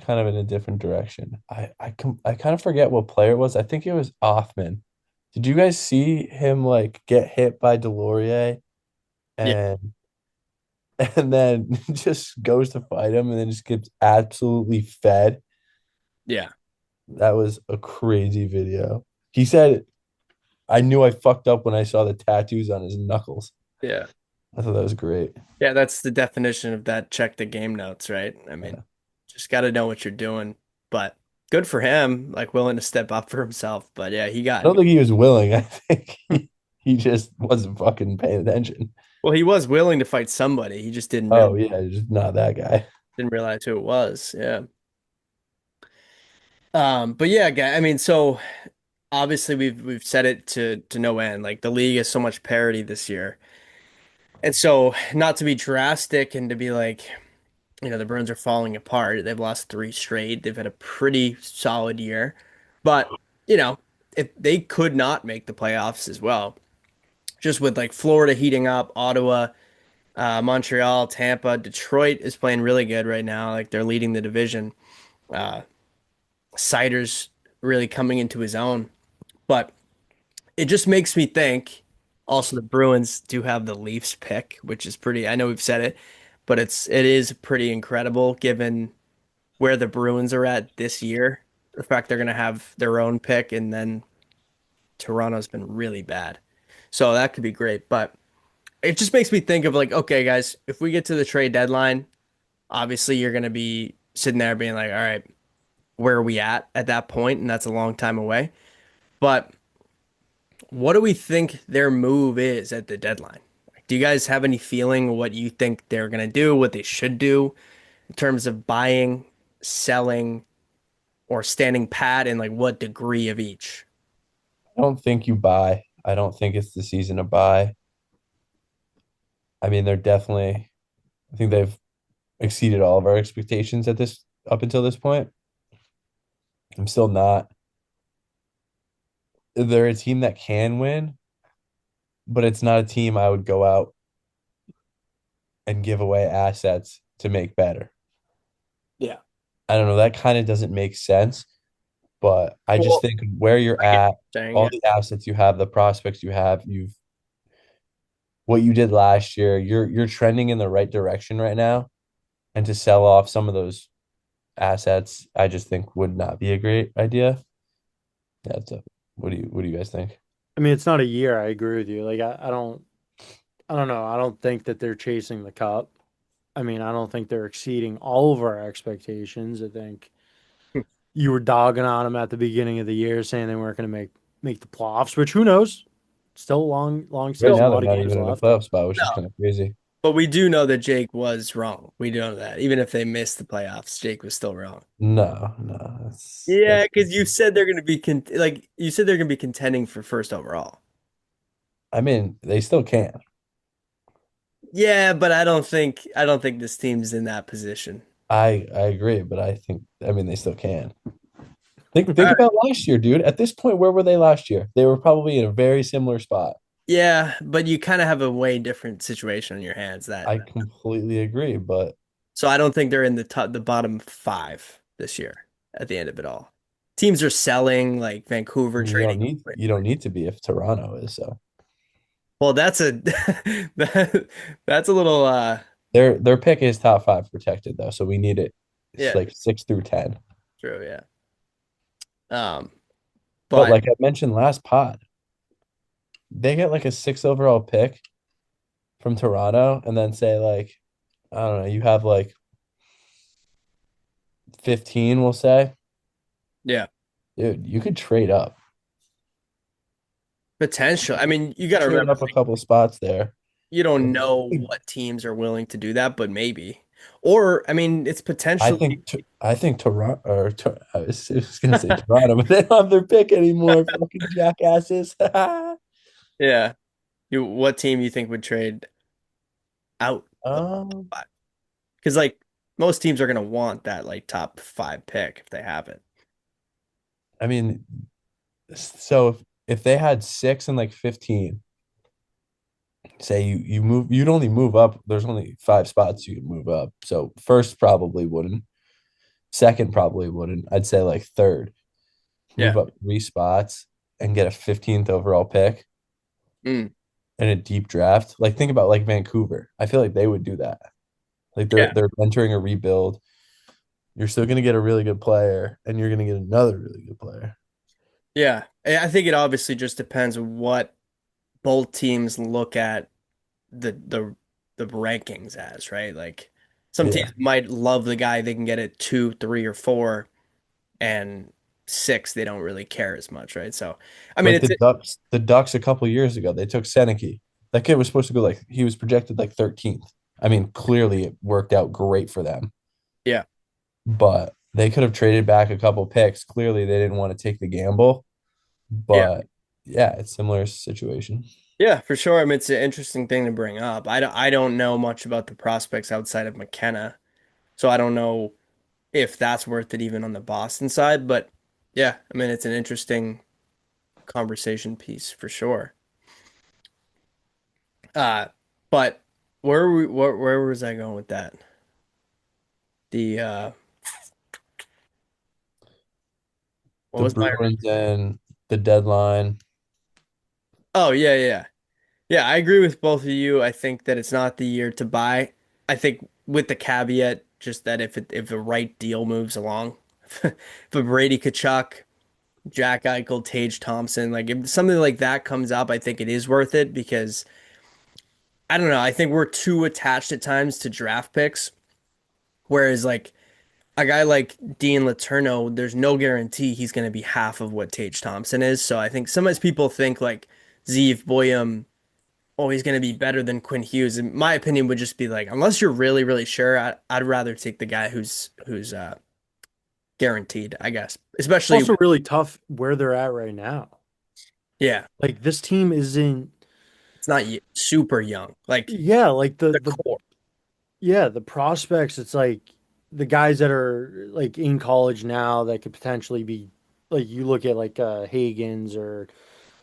Speaker 2: kind of in a different direction. I kind of forget what player it was. I think it was Offman. Did you guys see him like get hit by Delorier
Speaker 1: Yeah.
Speaker 2: and and then just goes to fight him and then just gets absolutely fed?
Speaker 1: Yeah.
Speaker 2: That was a crazy video. He said, I knew I fucked up when I saw the tattoos on his knuckles.
Speaker 1: Yeah.
Speaker 2: I thought that was great.
Speaker 1: Yeah. That's the definition of that. Check the game notes, right? I mean,
Speaker 2: Yeah.
Speaker 1: just got to know what you're doing. But good for him, like willing to step up for himself. But yeah,
Speaker 2: I don't think he was willing. I think he just wasn't fucking paying attention.
Speaker 1: well, he was willing to fight somebody. He just
Speaker 2: Oh yeah, just not that guy.
Speaker 1: didn't realize who it was. Yeah. But yeah, I mean, so obviously we've said it to no end. Like the league has so much parity this year. And so not to be drastic and to be like, the Bruins are falling apart. They've lost three straight. They've had a pretty solid year. But, you know, if they could not make the playoffs as well, just with like Florida heating up, Ottawa, Montreal, Tampa, Detroit is playing really good right now. Like they're leading the division. Uh, Sider's really coming into his own. But it just makes me think. Also, the Bruins do have the Leafs pick, which is pretty. I know we've said it, but it is pretty incredible given where the Bruins are at this year. The fact they're gonna have their own pick, and then Toronto's been really bad, so that could be great. But it just makes me think of like, okay, guys, if we get to the trade deadline, obviously you're gonna be sitting there being like, all right, where are we at that point? And that's a long time away. But what do we think their move is at the deadline? Do you guys have any feeling what you think they're going to do, what they should do in terms of buying, selling, or standing pat in like what degree of each?
Speaker 2: I don't think you buy. I don't think it's the season to buy. I mean, they're definitely. I think they've exceeded all of our expectations at this up until this point. I'm still not. They're a team that can win, but it's not a team I would go out and give away assets to make better.
Speaker 1: Yeah.
Speaker 2: I don't know. That kind of doesn't make sense, but I just
Speaker 1: Well,
Speaker 2: think where you're
Speaker 1: I get
Speaker 2: at,
Speaker 1: what you're saying.
Speaker 2: all
Speaker 1: Yeah.
Speaker 2: the assets you have, the prospects you have, you've what you did last year, you're trending in the right direction right now. And to sell off some of those assets, I just think would not be a great idea. That's a what do you guys think?
Speaker 3: I mean, it's not a year. I agree with you. Like I don't know. I don't think that they're chasing the cup. I mean, I don't think they're exceeding all of our expectations. I think you were dogging on them at the beginning of the year, saying they weren't going to make the playoffs. Which who knows? Still a long
Speaker 2: Right
Speaker 3: season,
Speaker 1: Still,
Speaker 3: a
Speaker 2: now, they're
Speaker 3: lot of
Speaker 2: not
Speaker 3: games
Speaker 2: even in a
Speaker 3: left.
Speaker 2: playoff spot, which is
Speaker 1: no,
Speaker 2: kind of crazy.
Speaker 1: but we do know that Jake was wrong. We do know that. Even if they missed the playoffs, Jake was still wrong.
Speaker 2: No, no,
Speaker 1: Yeah,
Speaker 2: that's
Speaker 1: because you said they're going to be like you said they're going to be contending for first overall.
Speaker 2: I mean, they still can.
Speaker 1: Yeah, but I don't think this team's in that position.
Speaker 2: I agree, but I mean they still can.
Speaker 1: All
Speaker 2: Think
Speaker 1: right.
Speaker 2: about last year, dude. At this point, where were they last year? They were probably in a very similar spot.
Speaker 1: Yeah, but you kind of have a way different situation on your hands that
Speaker 2: I completely agree, but
Speaker 1: so I don't think they're in the bottom five this year at the end of it all. teams are selling, like
Speaker 2: I
Speaker 1: Vancouver
Speaker 2: mean,
Speaker 1: trading.
Speaker 2: you don't need to be if Toronto is so.
Speaker 1: Well, that's a that's a little
Speaker 2: Their pick is top five protected though, so we need it. It's
Speaker 1: yeah,
Speaker 2: like 6 through 10.
Speaker 1: true, yeah. Um,
Speaker 2: But
Speaker 1: but
Speaker 2: like I mentioned last pod, they get like a six overall pick from Toronto, and then say like, I don't know, you have like 15, we'll say.
Speaker 1: yeah,
Speaker 2: Dude, you could trade up.
Speaker 1: potential. I mean, you got to
Speaker 2: Trade
Speaker 1: remember,
Speaker 2: up a couple spots there.
Speaker 1: you don't know what teams are willing to do that, but maybe. Or, I mean, it's potentially
Speaker 2: I think Toronto I was gonna say Toronto, but they don't have their pick anymore. Fucking jackasses.
Speaker 1: yeah. What team you think would trade out of
Speaker 2: Um,
Speaker 1: five? Because like most teams are gonna want that like top five pick if they have it.
Speaker 2: I mean, so if they had six and like 15, say you move, you'd only move up. There's only five spots you could move up. So first probably wouldn't. Second probably wouldn't. I'd say like third,
Speaker 1: Yeah.
Speaker 2: move up 3 spots and get a 15th overall pick
Speaker 1: Mm.
Speaker 2: in a deep draft. Like think about like Vancouver. I feel like they would do that. Like
Speaker 1: Yeah.
Speaker 2: they're entering a rebuild. You're still gonna get a really good player, and you're gonna get another really good player.
Speaker 1: Yeah. I think it obviously just depends on what both teams look at the rankings as, right? Like some
Speaker 2: Yeah.
Speaker 1: teams might love the guy they can get at two, three, or four, and six they don't really care as much, right? So I mean
Speaker 2: Like
Speaker 1: it's
Speaker 2: The Ducks a couple years ago, they took Seneke. That kid was supposed to go like he was projected like 13th. I mean, clearly it worked out great for them,
Speaker 1: yeah,
Speaker 2: but they could have traded back a couple picks. Clearly, they didn't want to take the gamble.
Speaker 1: yeah.
Speaker 2: But yeah, it's similar situation.
Speaker 1: Yeah, for sure. I mean, it's an interesting thing to bring up. I don't know much about the prospects outside of McKenna, so I don't know if that's worth it even on the Boston side. But yeah, I mean, it's an interesting conversation piece for sure. Uh, but where was I going with that? The what
Speaker 2: The
Speaker 1: was my
Speaker 2: Bruins and the deadline.
Speaker 1: Oh yeah, yeah. Yeah, I agree with both of you. I think that it's not the year to buy. I think with the caveat just that if the right deal moves along, if a Brady Kachuk, Jack Eichel, Tage Thompson, like if something like that comes up, I think it is worth it because I don't know, I think we're too attached at times to draft picks, whereas like a guy like Dean Letourneau, there's no guarantee he's going to be half of what Tage Thompson is. So I think sometimes people think like Zeev Boyum, oh, he's going to be better than Quinn Hughes. In my opinion, would just be like, unless you're really, really sure, I'd rather take the guy who's guaranteed, I guess.
Speaker 3: It's
Speaker 1: Especially,
Speaker 3: also really tough where they're at right now.
Speaker 1: yeah,
Speaker 3: Like this team isn't,
Speaker 1: it's not super young. Like
Speaker 3: yeah, like
Speaker 1: the core.
Speaker 3: the prospects, it's like the guys that are like in college now that could potentially be like you look at like Hagens or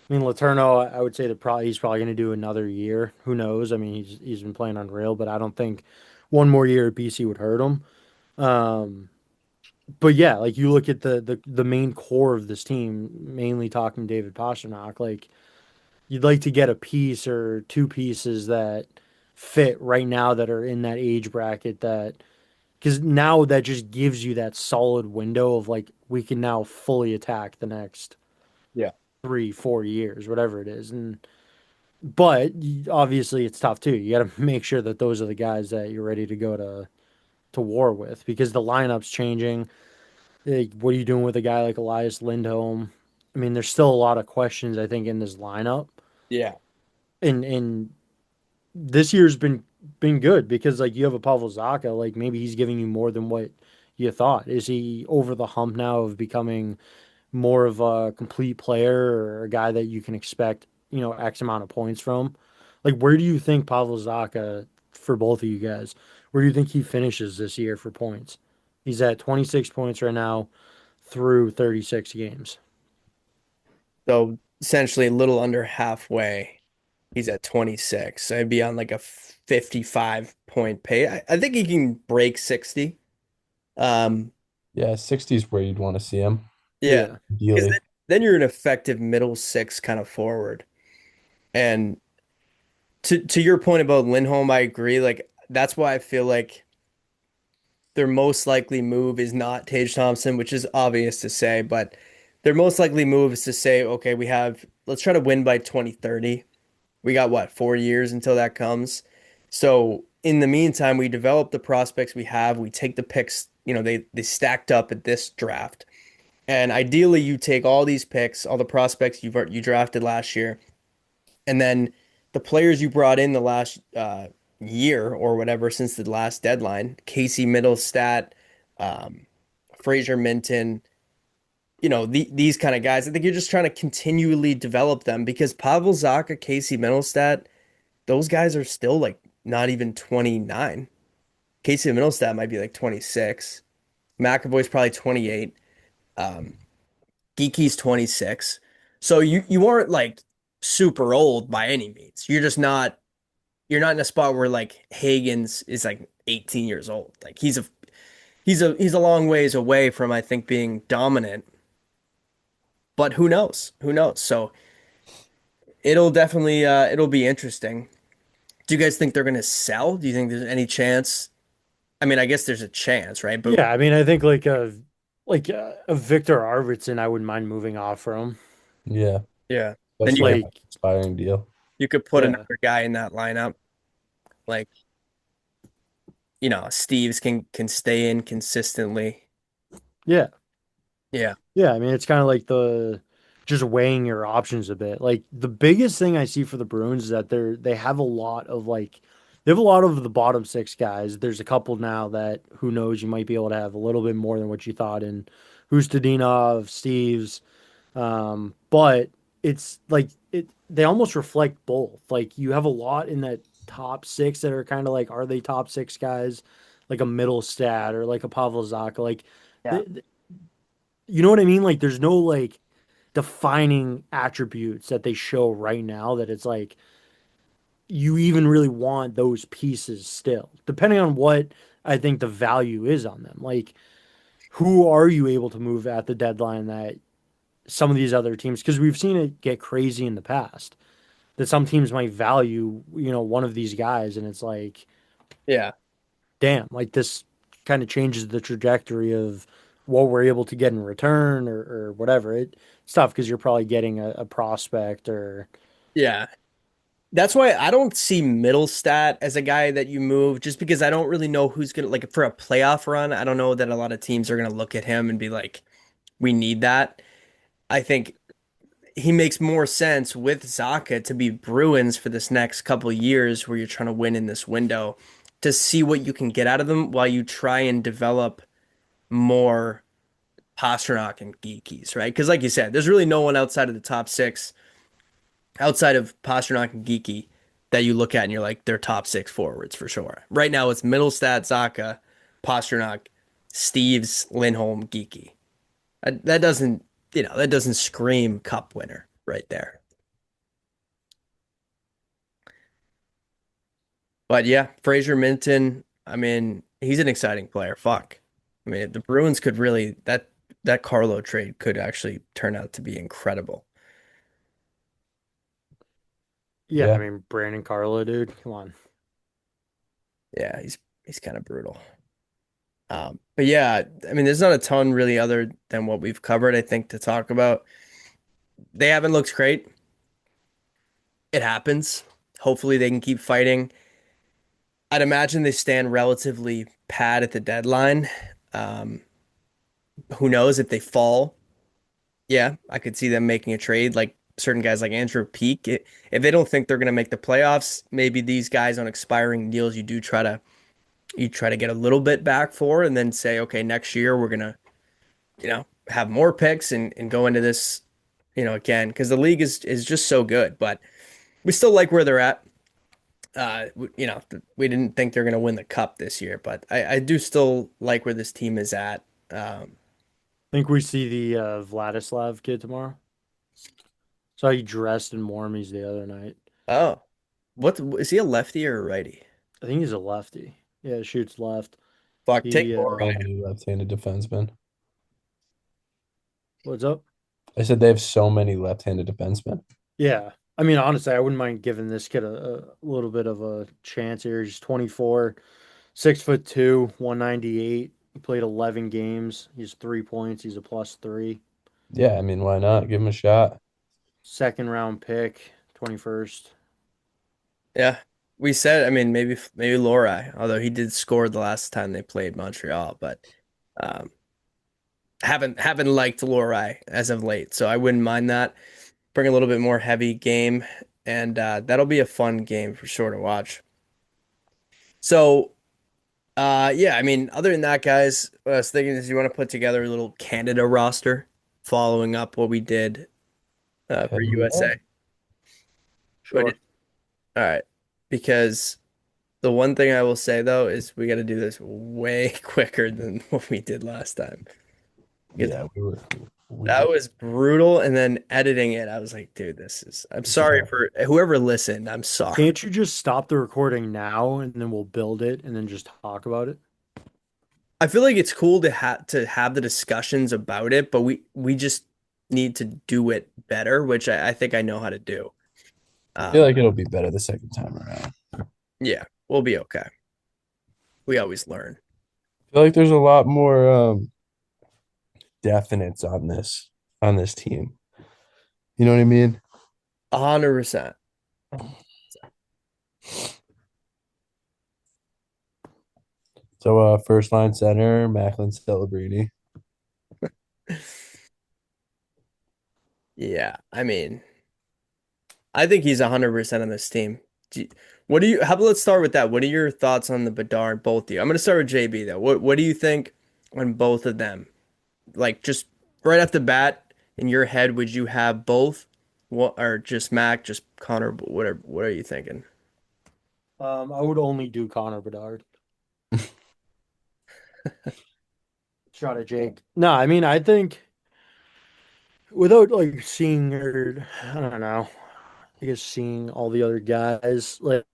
Speaker 3: I mean Letourneau, I would say that probably he's probably going to do another year. Who knows? I mean, he's been playing unreal, but I don't think one more year at BC would hurt him. Um, but yeah, like you look at the main core of this team, mainly talking David Pastrnak, like you'd like to get a piece or two pieces that fit right now that are in that age bracket that because now that just gives you that solid window of like we can now fully attack the next
Speaker 1: Yeah.
Speaker 3: 3 4 years, whatever it is. And but obviously it's tough too. You got to make sure that those are the guys that you're ready to go to war with because the lineup's changing. Like, what are you doing with a guy like Elias Lindholm? I mean, there's still a lot of questions I think in this lineup,
Speaker 1: Yeah.
Speaker 3: and this year's been good because like you have a Pavel Zacha, like maybe he's giving you more than what you thought. Is he over the hump now of becoming more of a complete player or a guy that you can expect, X amount of points from? Like, where do you think Pavel Zacha for both of you guys? Where do you think he finishes this year for points? He's at 26 points right now through 36 games.
Speaker 1: So essentially a little under halfway. He's at 26. So I'd be on like a 55 point pay. I think he can break 60. Um,
Speaker 2: Yeah, 60 is where you'd want to see him.
Speaker 1: Yeah.
Speaker 3: Yeah.
Speaker 1: Because
Speaker 2: Ideally.
Speaker 1: then you're an effective middle six kind of forward. And to your point about Lindholm, I agree. Like that's why I feel like their most likely move is not Tage Thompson, which is obvious to say, but their most likely move is to say, okay, let's try to win by 2030. We got what, 4 years until that comes. So in the meantime, we develop the prospects we have. We take the picks, they stacked up at this draft. And ideally, you take all these picks, all the prospects you drafted last year, and then the players you brought in the last year or whatever since the last deadline, Casey Middlestat, um, Fraser Minton, these kind of guys. I think you're just trying to continually develop them because Pavel Zacha, Casey Middlestat, those guys are still like not even 29. Casey Middlestat might be like 26. McAvoy's probably 28. Um, Geeky's 26. So you aren't like super old by any means. You're not in a spot where like Hagen's is like 18 years old. Like he's a long ways away from I think being dominant, but who knows? Who knows? So it'll be interesting. Do you guys think they're gonna sell? Do you think there's any chance? I mean, I guess there's a chance, right? But
Speaker 3: Yeah, I mean, I think like a Victor Arvidsson, I wouldn't mind moving off from.
Speaker 2: Yeah.
Speaker 1: yeah, then
Speaker 2: Especially like an
Speaker 3: Like,
Speaker 2: expiring deal.
Speaker 1: you could put
Speaker 3: yeah,
Speaker 1: another guy in that lineup. Like, Steves can stay in consistently.
Speaker 3: yeah.
Speaker 1: Yeah.
Speaker 3: Yeah, I mean it's kind of like the just weighing your options a bit. Like the biggest thing I see for the Bruins is that they have a lot of like they have a lot of the bottom six guys. There's a couple now that who knows you might be able to have a little bit more than what you thought in Hustadinov, Steves. But it's like they almost reflect both. Like you have a lot in that top six that are kind of like are they top six guys? Like a middle stat or like a Pavel Zacha. Like
Speaker 1: Yeah.
Speaker 3: you know what I mean? Like there's no like defining attributes that they show right now that it's like you even really want those pieces still, depending on what I think the value is on them. Like who are you able to move at the deadline that some of these other teams, because we've seen it get crazy in the past, that some teams might value, one of these guys, and it's like,
Speaker 1: Yeah.
Speaker 3: damn, like this kind of changes the trajectory of what we're able to get in return or whatever. It's tough because you're probably getting a prospect or
Speaker 1: Yeah. That's why I don't see Middlestat as a guy that you move just because I don't really know who's gonna like for a playoff run. I don't know that a lot of teams are gonna look at him and be like, we need that. I think he makes more sense with Zaka to be Bruins for this next couple of years where you're trying to win in this window to see what you can get out of them while you try and develop more Pastrnak and Geekies, right? Because like you said, there's really no one outside of the top six, outside of Pastrnak and Geeky, that you look at and you're like, they're top six forwards for sure. Right now, it's Middlestat, Zacha, Pastrnak, Steves, Lindholm, Geeky. That doesn't, that doesn't scream cup winner right there. But yeah, Fraser Minton, I mean, he's an exciting player. Fuck. I mean, the Bruins could really that Carlo trade could actually turn out to be incredible.
Speaker 3: yeah, I
Speaker 2: Yeah.
Speaker 3: mean Brandon Carlo, dude, come on.
Speaker 1: Yeah, he's kind of brutal. But yeah, I mean, there's not a ton really other than what we've covered, I think, to talk about. They haven't looked great. It happens. Hopefully they can keep fighting. I'd imagine they stand relatively pat at the deadline. Um, who knows if they fall? Yeah, I could see them making a trade like certain guys like Andrew Peak. If they don't think they're going to make the playoffs, maybe these guys on expiring deals you try to get a little bit back for and then say, okay, next year we're gonna, have more picks and go into this, again, because the league is just so good, but we still like where they're at. We didn't think they're gonna win the cup this year, but I do still like where this team is at. Um,
Speaker 3: Think we see the Vladislav kid tomorrow. Saw he dressed in warmies the other night.
Speaker 1: oh, what is he, a lefty or a righty?
Speaker 3: I think he's a lefty. Yeah, shoots left.
Speaker 1: Fuck, take
Speaker 3: He
Speaker 1: Lohrei.
Speaker 2: So many left-handed defensemen.
Speaker 3: What's up?
Speaker 2: I said they have so many left-handed defensemen.
Speaker 3: Yeah. I mean, honestly, I wouldn't mind giving this kid a little bit of a chance here. He's 24, 6'2", 198. He played 11 games. He's 3 points. He's a +3.
Speaker 2: Yeah, I mean, why not? Give him a shot.
Speaker 3: Second round pick, 21st.
Speaker 1: Yeah. We said, I mean, maybe Lohrei, although he did score the last time they played Montreal, but um, haven't liked Lohrei as of late, so I wouldn't mind that. Bring a little bit more heavy game, and that'll be a fun game for sure to watch. So, yeah, I mean, other than that, guys, what I was thinking is you want to put together a little Canada roster, following up what we did for
Speaker 2: Hell yeah.
Speaker 1: USA. What?
Speaker 3: Sure.
Speaker 1: All right, because the one thing I will say though is we got to do this way quicker than what we did last time. Because
Speaker 2: Yeah, we
Speaker 1: that
Speaker 2: were
Speaker 1: was brutal, and then editing it, I was like, dude, this is. I'm sorry
Speaker 2: yeah.
Speaker 1: for whoever listened. I'm sorry.
Speaker 3: Can't you just stop the recording now and then we'll build it and then just talk about it?
Speaker 1: I feel like it's cool to have the discussions about it, but we just need to do it better, which I think I know how to do.
Speaker 2: I feel
Speaker 1: Um,
Speaker 2: like it'll be better the second time around.
Speaker 1: yeah, we'll be okay. We always learn.
Speaker 2: I feel like there's a lot more definites on this team. You know what I mean?
Speaker 1: 100%.
Speaker 2: So first line center, Macklin Celebrini.
Speaker 1: Yeah, I mean, I think he's 100% on this team. What do you? How about let's start with that. What are your thoughts on the Bedard, both of you? I'm gonna start with JB though. What do you think on both of them? Like just right off the bat in your head, would you have both? What or just Mac, just Connor, whatever? What are you thinking?
Speaker 3: I would only do Connor Bedard. Shot at Jake. No, I mean, I think without like seeing or I don't know, I guess seeing all the other guys, like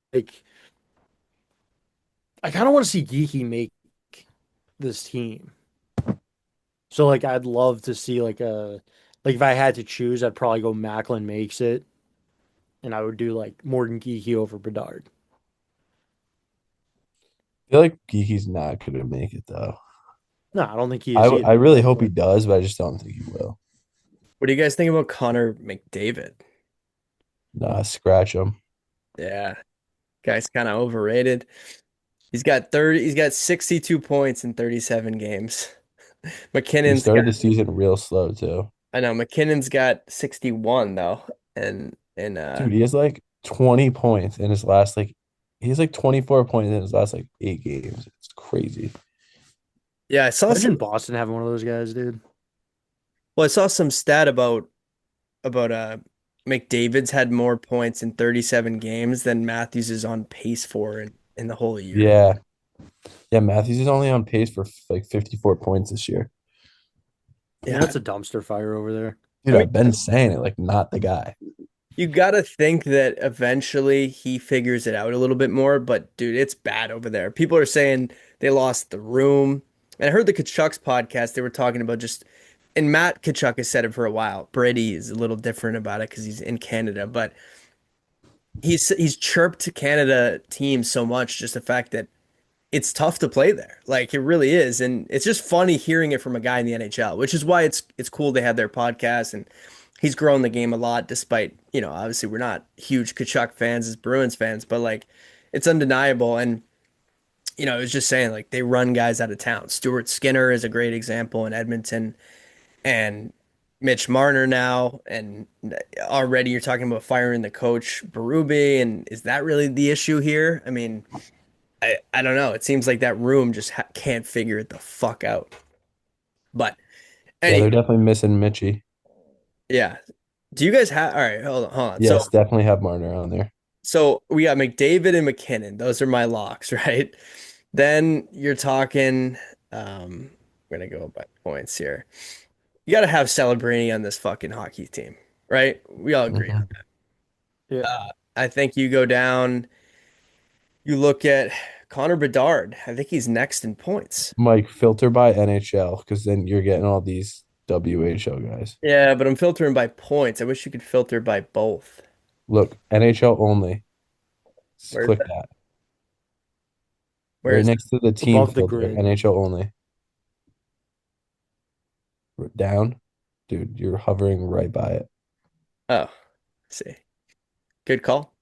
Speaker 3: I kind of want to see Geeky make this team. So like I'd love to see like if I had to choose, I'd probably go Macklin makes it, and I would do like Morgan Geeky over Bedard.
Speaker 2: I feel like Geeky's not gonna make it though.
Speaker 3: No, I don't think he
Speaker 2: I
Speaker 3: is
Speaker 2: I
Speaker 3: either.
Speaker 2: really
Speaker 3: But
Speaker 2: hope he does, but I just don't think he will.
Speaker 1: What do you guys think about Connor McDavid?
Speaker 2: Nah, scratch him.
Speaker 1: Yeah, guy's kind of overrated. He's got 30, he's got 62 points in 37 games.
Speaker 2: He
Speaker 1: McKinnon's got
Speaker 2: started the season real slow too.
Speaker 1: I know McKinnon's got 61 though. And
Speaker 2: Dude, he has like 20 points in his last like he has like 24 points in his last like 8 games. It's crazy.
Speaker 1: yeah, I saw
Speaker 3: imagine
Speaker 1: some
Speaker 3: Boston having one of those guys, dude.
Speaker 1: well, I saw some stat about McDavid's had more points in 37 games than Matthews is on pace for in the whole year.
Speaker 2: Yeah. Yeah, Matthews is only on pace for like 54 points this year.
Speaker 3: I mean,
Speaker 1: Yeah.
Speaker 3: that's a dumpster fire over there.
Speaker 1: I
Speaker 2: Dude,
Speaker 1: mean,
Speaker 2: I've been saying it, like not the guy.
Speaker 1: you gotta think that eventually he figures it out a little bit more, but dude, it's bad over there. People are saying they lost the room. And I heard the Kachuk's podcast, they were talking about just, and Matt Kachuk has said it for a while. Brady is a little different about it because he's in Canada, but he's chirped Canada teams so much, just the fact that it's tough to play there. Like it really is. And it's just funny hearing it from a guy in the NHL, which is why it's cool they have their podcast and he's grown the game a lot despite, obviously we're not huge Kachuk fans as Bruins fans, but like it's undeniable. And, I was just saying like they run guys out of town. Stuart Skinner is a great example in Edmonton and Mitch Marner now. And already you're talking about firing the coach Berube. And is that really the issue here? I mean, I don't know. It seems like that room just can't figure it the fuck out. But
Speaker 2: Yeah,
Speaker 1: anyway,
Speaker 2: they're definitely missing Mitchie.
Speaker 1: yeah. Do you guys have? All right, hold on. So
Speaker 2: Yes, definitely have Marner on there.
Speaker 1: so we got McDavid and McKinnon. Those are my locks, right? Then you're talking. I'm gonna go by points here. You got to have Celebrini on this fucking hockey team, right? We all agree on
Speaker 2: Mhm.
Speaker 1: that.
Speaker 3: Yeah.
Speaker 1: I think you go down. You look at Connor Bedard. I think he's next in points.
Speaker 2: Mike, filter by NHL because then you're getting all these WHL guys.
Speaker 1: Yeah, but I'm filtering by points. I wish you could filter by both.
Speaker 2: Look, NHL only. Just
Speaker 1: Where's
Speaker 2: click
Speaker 1: that?
Speaker 2: that.
Speaker 1: Where
Speaker 2: Right
Speaker 1: is
Speaker 2: next to the team
Speaker 3: Above the
Speaker 2: filter,
Speaker 3: grid.
Speaker 2: NHL only. Down. Dude, you're hovering right by it.
Speaker 1: that? Oh, I see. Good call.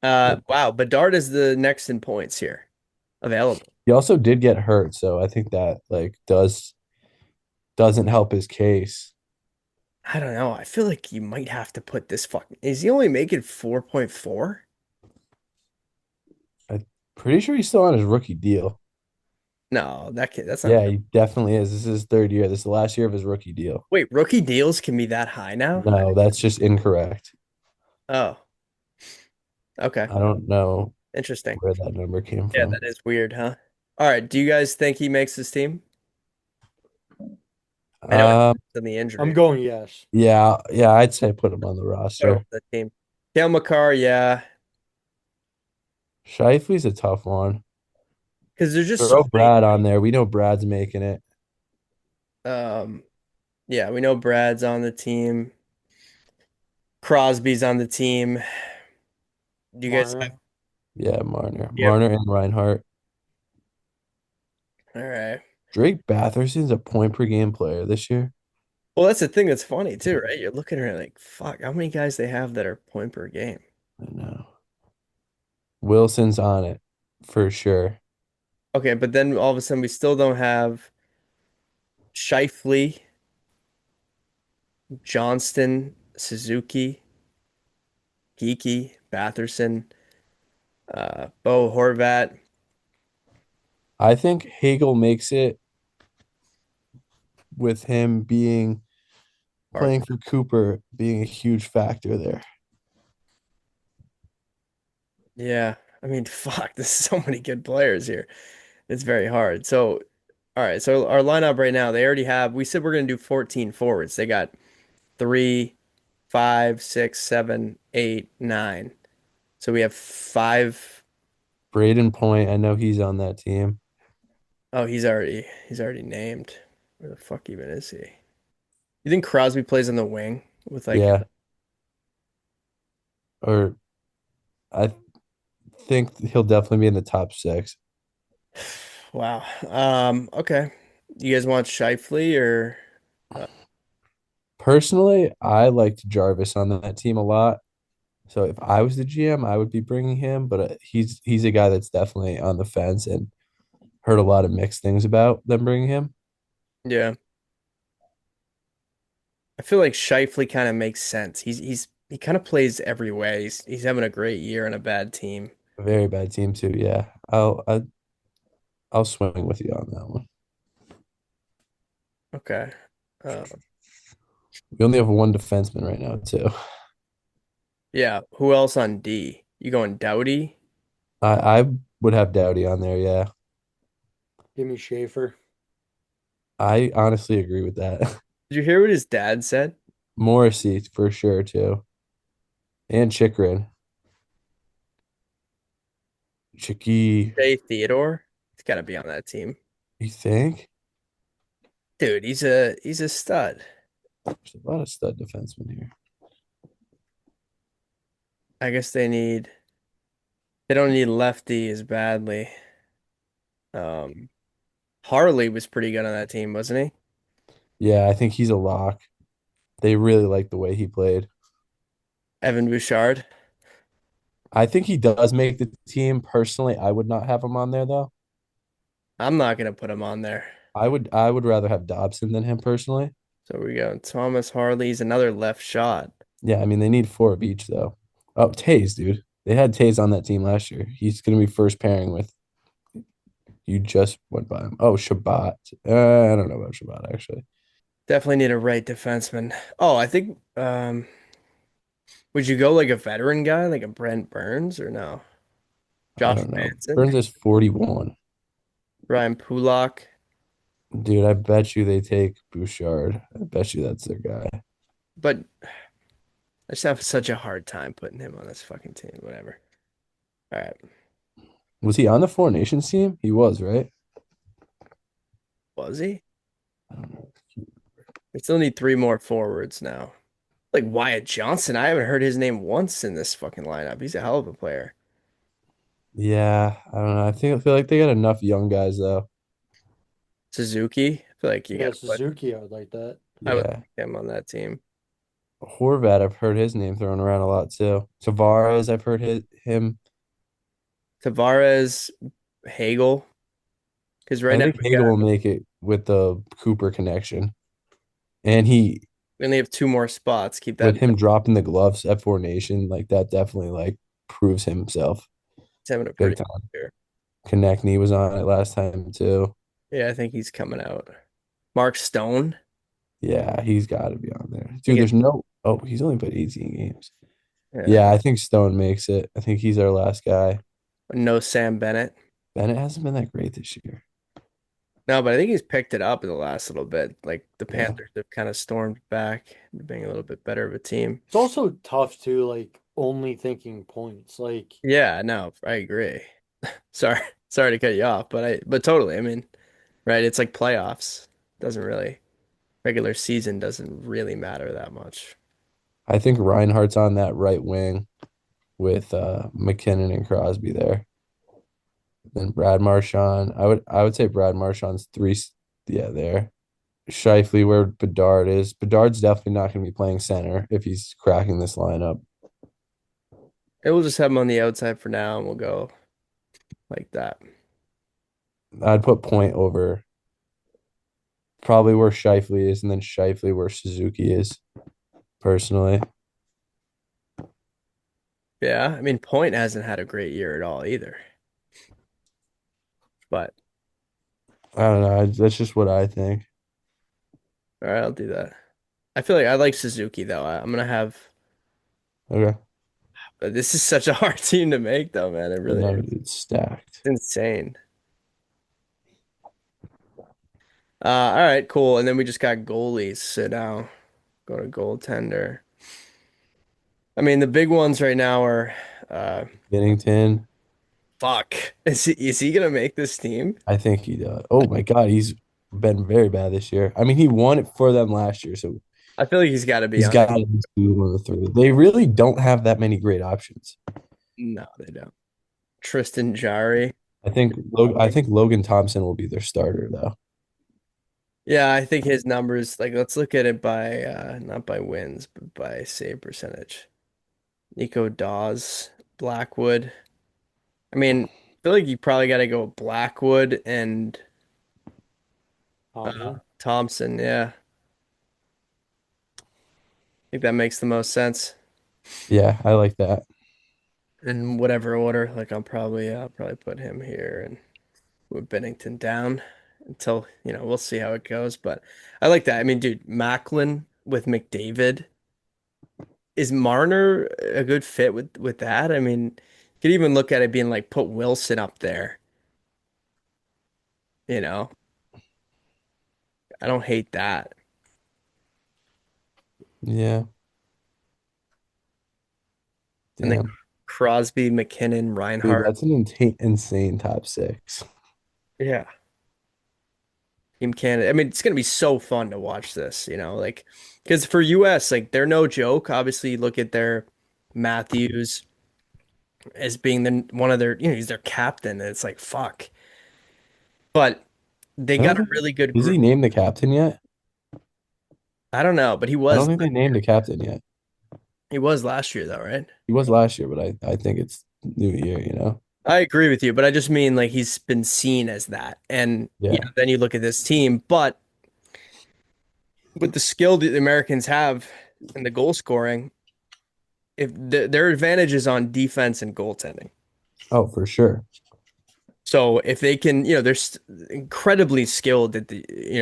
Speaker 2: Good.
Speaker 1: Wow, Bedard is the next in points here available.
Speaker 2: He also did get hurt, so I think that like doesn't help his case.
Speaker 1: I don't know. I feel like you might have to put this fucking. Is he only making 4.4?
Speaker 2: I'm pretty sure he's still on his rookie deal.
Speaker 1: No, that kid, that's not
Speaker 2: Yeah,
Speaker 1: real.
Speaker 2: he definitely is. This is his third year. This is the last year of his rookie deal.
Speaker 1: Wait, rookie deals can be that high now?
Speaker 2: No, that's just incorrect.
Speaker 1: Oh, okay.
Speaker 2: I don't know
Speaker 1: Interesting.
Speaker 2: where that number came
Speaker 1: Yeah,
Speaker 2: from.
Speaker 1: that is weird, huh? All right. Do you guys think he makes this team? I know it
Speaker 2: Um,
Speaker 1: depends on the
Speaker 3: I'm
Speaker 1: injury.
Speaker 3: going yes.
Speaker 2: yeah, I'd say put him on the
Speaker 1: Oh,
Speaker 2: roster.
Speaker 1: the team. Kale McCarr, yeah.
Speaker 2: Shifley's a tough one.
Speaker 1: Because there's just so
Speaker 2: Throw
Speaker 1: many.
Speaker 2: Brad on there. We know Brad's making it.
Speaker 1: Um, yeah, we know Brad's on the team. Crosby's on the team. Do you guys have?
Speaker 3: Marner.
Speaker 2: Yeah, Marner.
Speaker 1: Yep.
Speaker 2: Marner and Reinhardt.
Speaker 1: All right.
Speaker 2: Drake Batherson's a point per game player this year.
Speaker 1: Well, that's the thing that's funny too, right? You're looking at it like, fuck, how many guys they have that are point per game?
Speaker 2: I know. Wilson's on it for sure.
Speaker 1: Okay, but then all of a sudden we still don't have Shifley, Johnston, Suzuki, Geeky, Batherson, Bo Horvat.
Speaker 2: I think Hagel makes it with him being
Speaker 1: Or
Speaker 2: playing for Cooper being a huge factor there.
Speaker 1: yeah, I mean, fuck, there's so many good players here. It's very hard. So, all right, so our lineup right now, they already have. We said we're gonna do 14 forwards. They got 3, 5, 6, 7, 8, 9. So we have five.
Speaker 2: Braden Point, I know he's on that team.
Speaker 1: Oh, he's already named. Where the fuck even is he? You think Crosby plays on the wing with like
Speaker 2: Yeah, or I think he'll definitely be in the top six.
Speaker 1: wow. Okay. You guys want Shifley or uh,
Speaker 2: Personally, I liked Jarvis on that team a lot. So if I was the GM, I would be bringing him, but he's a guy that's definitely on the fence and heard a lot of mixed things about them bringing him.
Speaker 1: yeah. I feel like Shifley kind of makes sense. He kind of plays every way. He's having a great year on a bad team.
Speaker 2: A very bad team too. Yeah, I'll swing with you on that one.
Speaker 1: Okay. Uh,
Speaker 2: We only have one defenseman right now too.
Speaker 1: yeah. Who else on D? You going Doughty?
Speaker 2: I would have Doughty on there. Yeah,
Speaker 3: Give me Schaefer.
Speaker 2: I honestly agree with that.
Speaker 1: Did you hear what his dad said?
Speaker 2: Morrissey for sure too, and Chikrin. Chicky,
Speaker 1: Jay Theodore. He's got to be on that team.
Speaker 2: you think?
Speaker 1: Dude, he's a stud.
Speaker 2: There's a lot of stud defensemen here.
Speaker 1: I guess they don't need lefty as badly. Um, Harley was pretty good on that team, wasn't he?
Speaker 2: Yeah, I think he's a lock. They really like the way he played.
Speaker 1: Evan Bouchard.
Speaker 2: I think he does make the team. Personally, I would not have him on there though.
Speaker 1: I'm not gonna put him on there.
Speaker 2: I would rather have Dobson than him personally.
Speaker 1: So we go Thomas Harley's another left shot.
Speaker 2: Yeah, I mean they need four of each though. Oh, Tays, dude. They had Tays on that team last year. He's gonna be first pairing with you just went by him. Oh, Shabbat. I don't know about Shabbat actually.
Speaker 1: Definitely need a right defenseman. Oh, I think would you go like a veteran guy, like a Brent Burns or no?
Speaker 2: I
Speaker 1: Josh
Speaker 2: don't know.
Speaker 1: Manson,
Speaker 2: Burns is 41.
Speaker 1: Ryan Pulak.
Speaker 2: Dude, I bet you they take Bouchard. I bet you that's their guy.
Speaker 1: But I just have such a hard time putting him on this fucking team. Whatever. All right.
Speaker 2: Was he on the Four Nations team? He was, right?
Speaker 1: Was he?
Speaker 2: I don't know.
Speaker 1: We still need three more forwards now. Like Wyatt Johnson, I haven't heard his name once in this fucking lineup. He's a hell of a player.
Speaker 2: Yeah, I don't know. I feel like they got enough young guys though.
Speaker 1: Suzuki, I feel like you
Speaker 3: Yeah,
Speaker 1: gotta put
Speaker 3: Suzuki, I would like that.
Speaker 1: I would
Speaker 2: Yeah.
Speaker 1: like him on that team.
Speaker 2: Horvat, I've heard his name thrown around a lot too. Tavares, I've heard him.
Speaker 1: Tavares, Hagel, because right
Speaker 2: I
Speaker 1: now
Speaker 2: think Hagel will make it with the Cooper connection. And
Speaker 1: we only have two more spots. Keep that
Speaker 2: with
Speaker 1: in
Speaker 2: him
Speaker 1: mind.
Speaker 2: dropping the gloves at Four Nation, like that definitely like proves himself
Speaker 1: He's having a
Speaker 2: big
Speaker 1: pretty
Speaker 2: time.
Speaker 1: good year.
Speaker 2: Konechny was on it last time too.
Speaker 1: Yeah, I think he's coming out. Mark Stone,
Speaker 2: Yeah, he's got to be on there.
Speaker 1: he
Speaker 2: Dude,
Speaker 1: gets
Speaker 2: there's no. Oh, he's only played 18 games.
Speaker 1: yeah.
Speaker 2: Yeah, I think Stone makes it. I think he's our last guy.
Speaker 1: No Sam Bennett.
Speaker 2: Bennett hasn't been that great this year.
Speaker 1: No, but I think he's picked it up in the last little bit. Like the
Speaker 2: Yeah.
Speaker 1: Panthers have kind of stormed back into being a little bit better of a team.
Speaker 3: It's also tough too, like only thinking points. Like
Speaker 1: Yeah, no, I agree. Sorry, sorry to cut you off, but totally. I mean, right? It's like playoffs. Doesn't really regular season doesn't really matter that much.
Speaker 2: I think Reinhardt's on that right wing with McKinnon and Crosby there. Then Brad Marchand. I would say Brad Marchand's three. Yeah, there. Shifley where Bedard is. Bedard's definitely not going to be playing center if he's cracking this lineup.
Speaker 1: And we'll just have him on the outside for now, and we'll go like that.
Speaker 2: I'd put Point over probably where Shifley is, and then Shifley where Suzuki is. Personally,
Speaker 1: Yeah, I mean, Point hasn't had a great year at all either. But
Speaker 2: I don't know. That's just what I think.
Speaker 1: all right, I'll do that. I feel like I like Suzuki though. I'm gonna have.
Speaker 2: Okay.
Speaker 1: But this is such a hard team to make, though, man. It really
Speaker 2: No,
Speaker 1: is.
Speaker 2: dude, it's stacked.
Speaker 1: It's insane. All right, cool. And then we just got goalies. So now go to goaltender. I mean, the big ones right now are uh
Speaker 2: Bennington,
Speaker 1: fuck. Is he gonna make this team?
Speaker 2: I think he does. Oh my God, he's been very bad this year. I mean, he won it for them last year, so
Speaker 1: I feel like he's got to be
Speaker 2: he's
Speaker 1: on it.
Speaker 2: got to be one of the three. They really don't have that many great options.
Speaker 1: No, they don't. Tristan Jarry.
Speaker 2: I think Logan Thompson will be their starter though.
Speaker 1: Yeah, I think his numbers, like let's look at it by not by wins, but by save percentage. Nico Dawes, Blackwood. I mean, I feel like you probably got to go Blackwood and
Speaker 3: Thompson.
Speaker 1: Thompson. Yeah, I think that makes the most sense.
Speaker 2: Yeah, I like that.
Speaker 1: In whatever order, like I'll probably put him here and put Bennington down until, we'll see how it goes. But I like that. I mean, dude, Macklin with McDavid. Is Marner a good fit with that? I mean, you could even look at it being like put Wilson up there, you know. I don't hate that.
Speaker 2: Yeah,
Speaker 1: And then
Speaker 2: damn.
Speaker 1: Crosby, McKinnon,
Speaker 2: Dude,
Speaker 1: Reinhardt.
Speaker 2: that's an insane top six.
Speaker 1: Yeah. Team Canada. I mean, it's gonna be so fun to watch this, like because for US, like they're no joke. Obviously, you look at their Matthews as being one of their, he's their captain, and it's like fuck. But they
Speaker 2: I don't
Speaker 1: got a
Speaker 2: think
Speaker 1: really good
Speaker 2: is
Speaker 1: group.
Speaker 2: he named the captain yet?
Speaker 1: I don't know, but he
Speaker 2: I don't
Speaker 1: was
Speaker 2: think they named the captain yet.
Speaker 1: he was last year though, right?
Speaker 2: He was last year, but I think it's new year.
Speaker 1: I agree with you, but I just mean like he's been seen as that. And
Speaker 2: Yeah.
Speaker 1: then you look at this team, but with the skill that the Americans have in the goal scoring, if their advantage is on defense and goaltending.
Speaker 2: Oh, for sure.
Speaker 1: So if they can, they're incredibly skilled at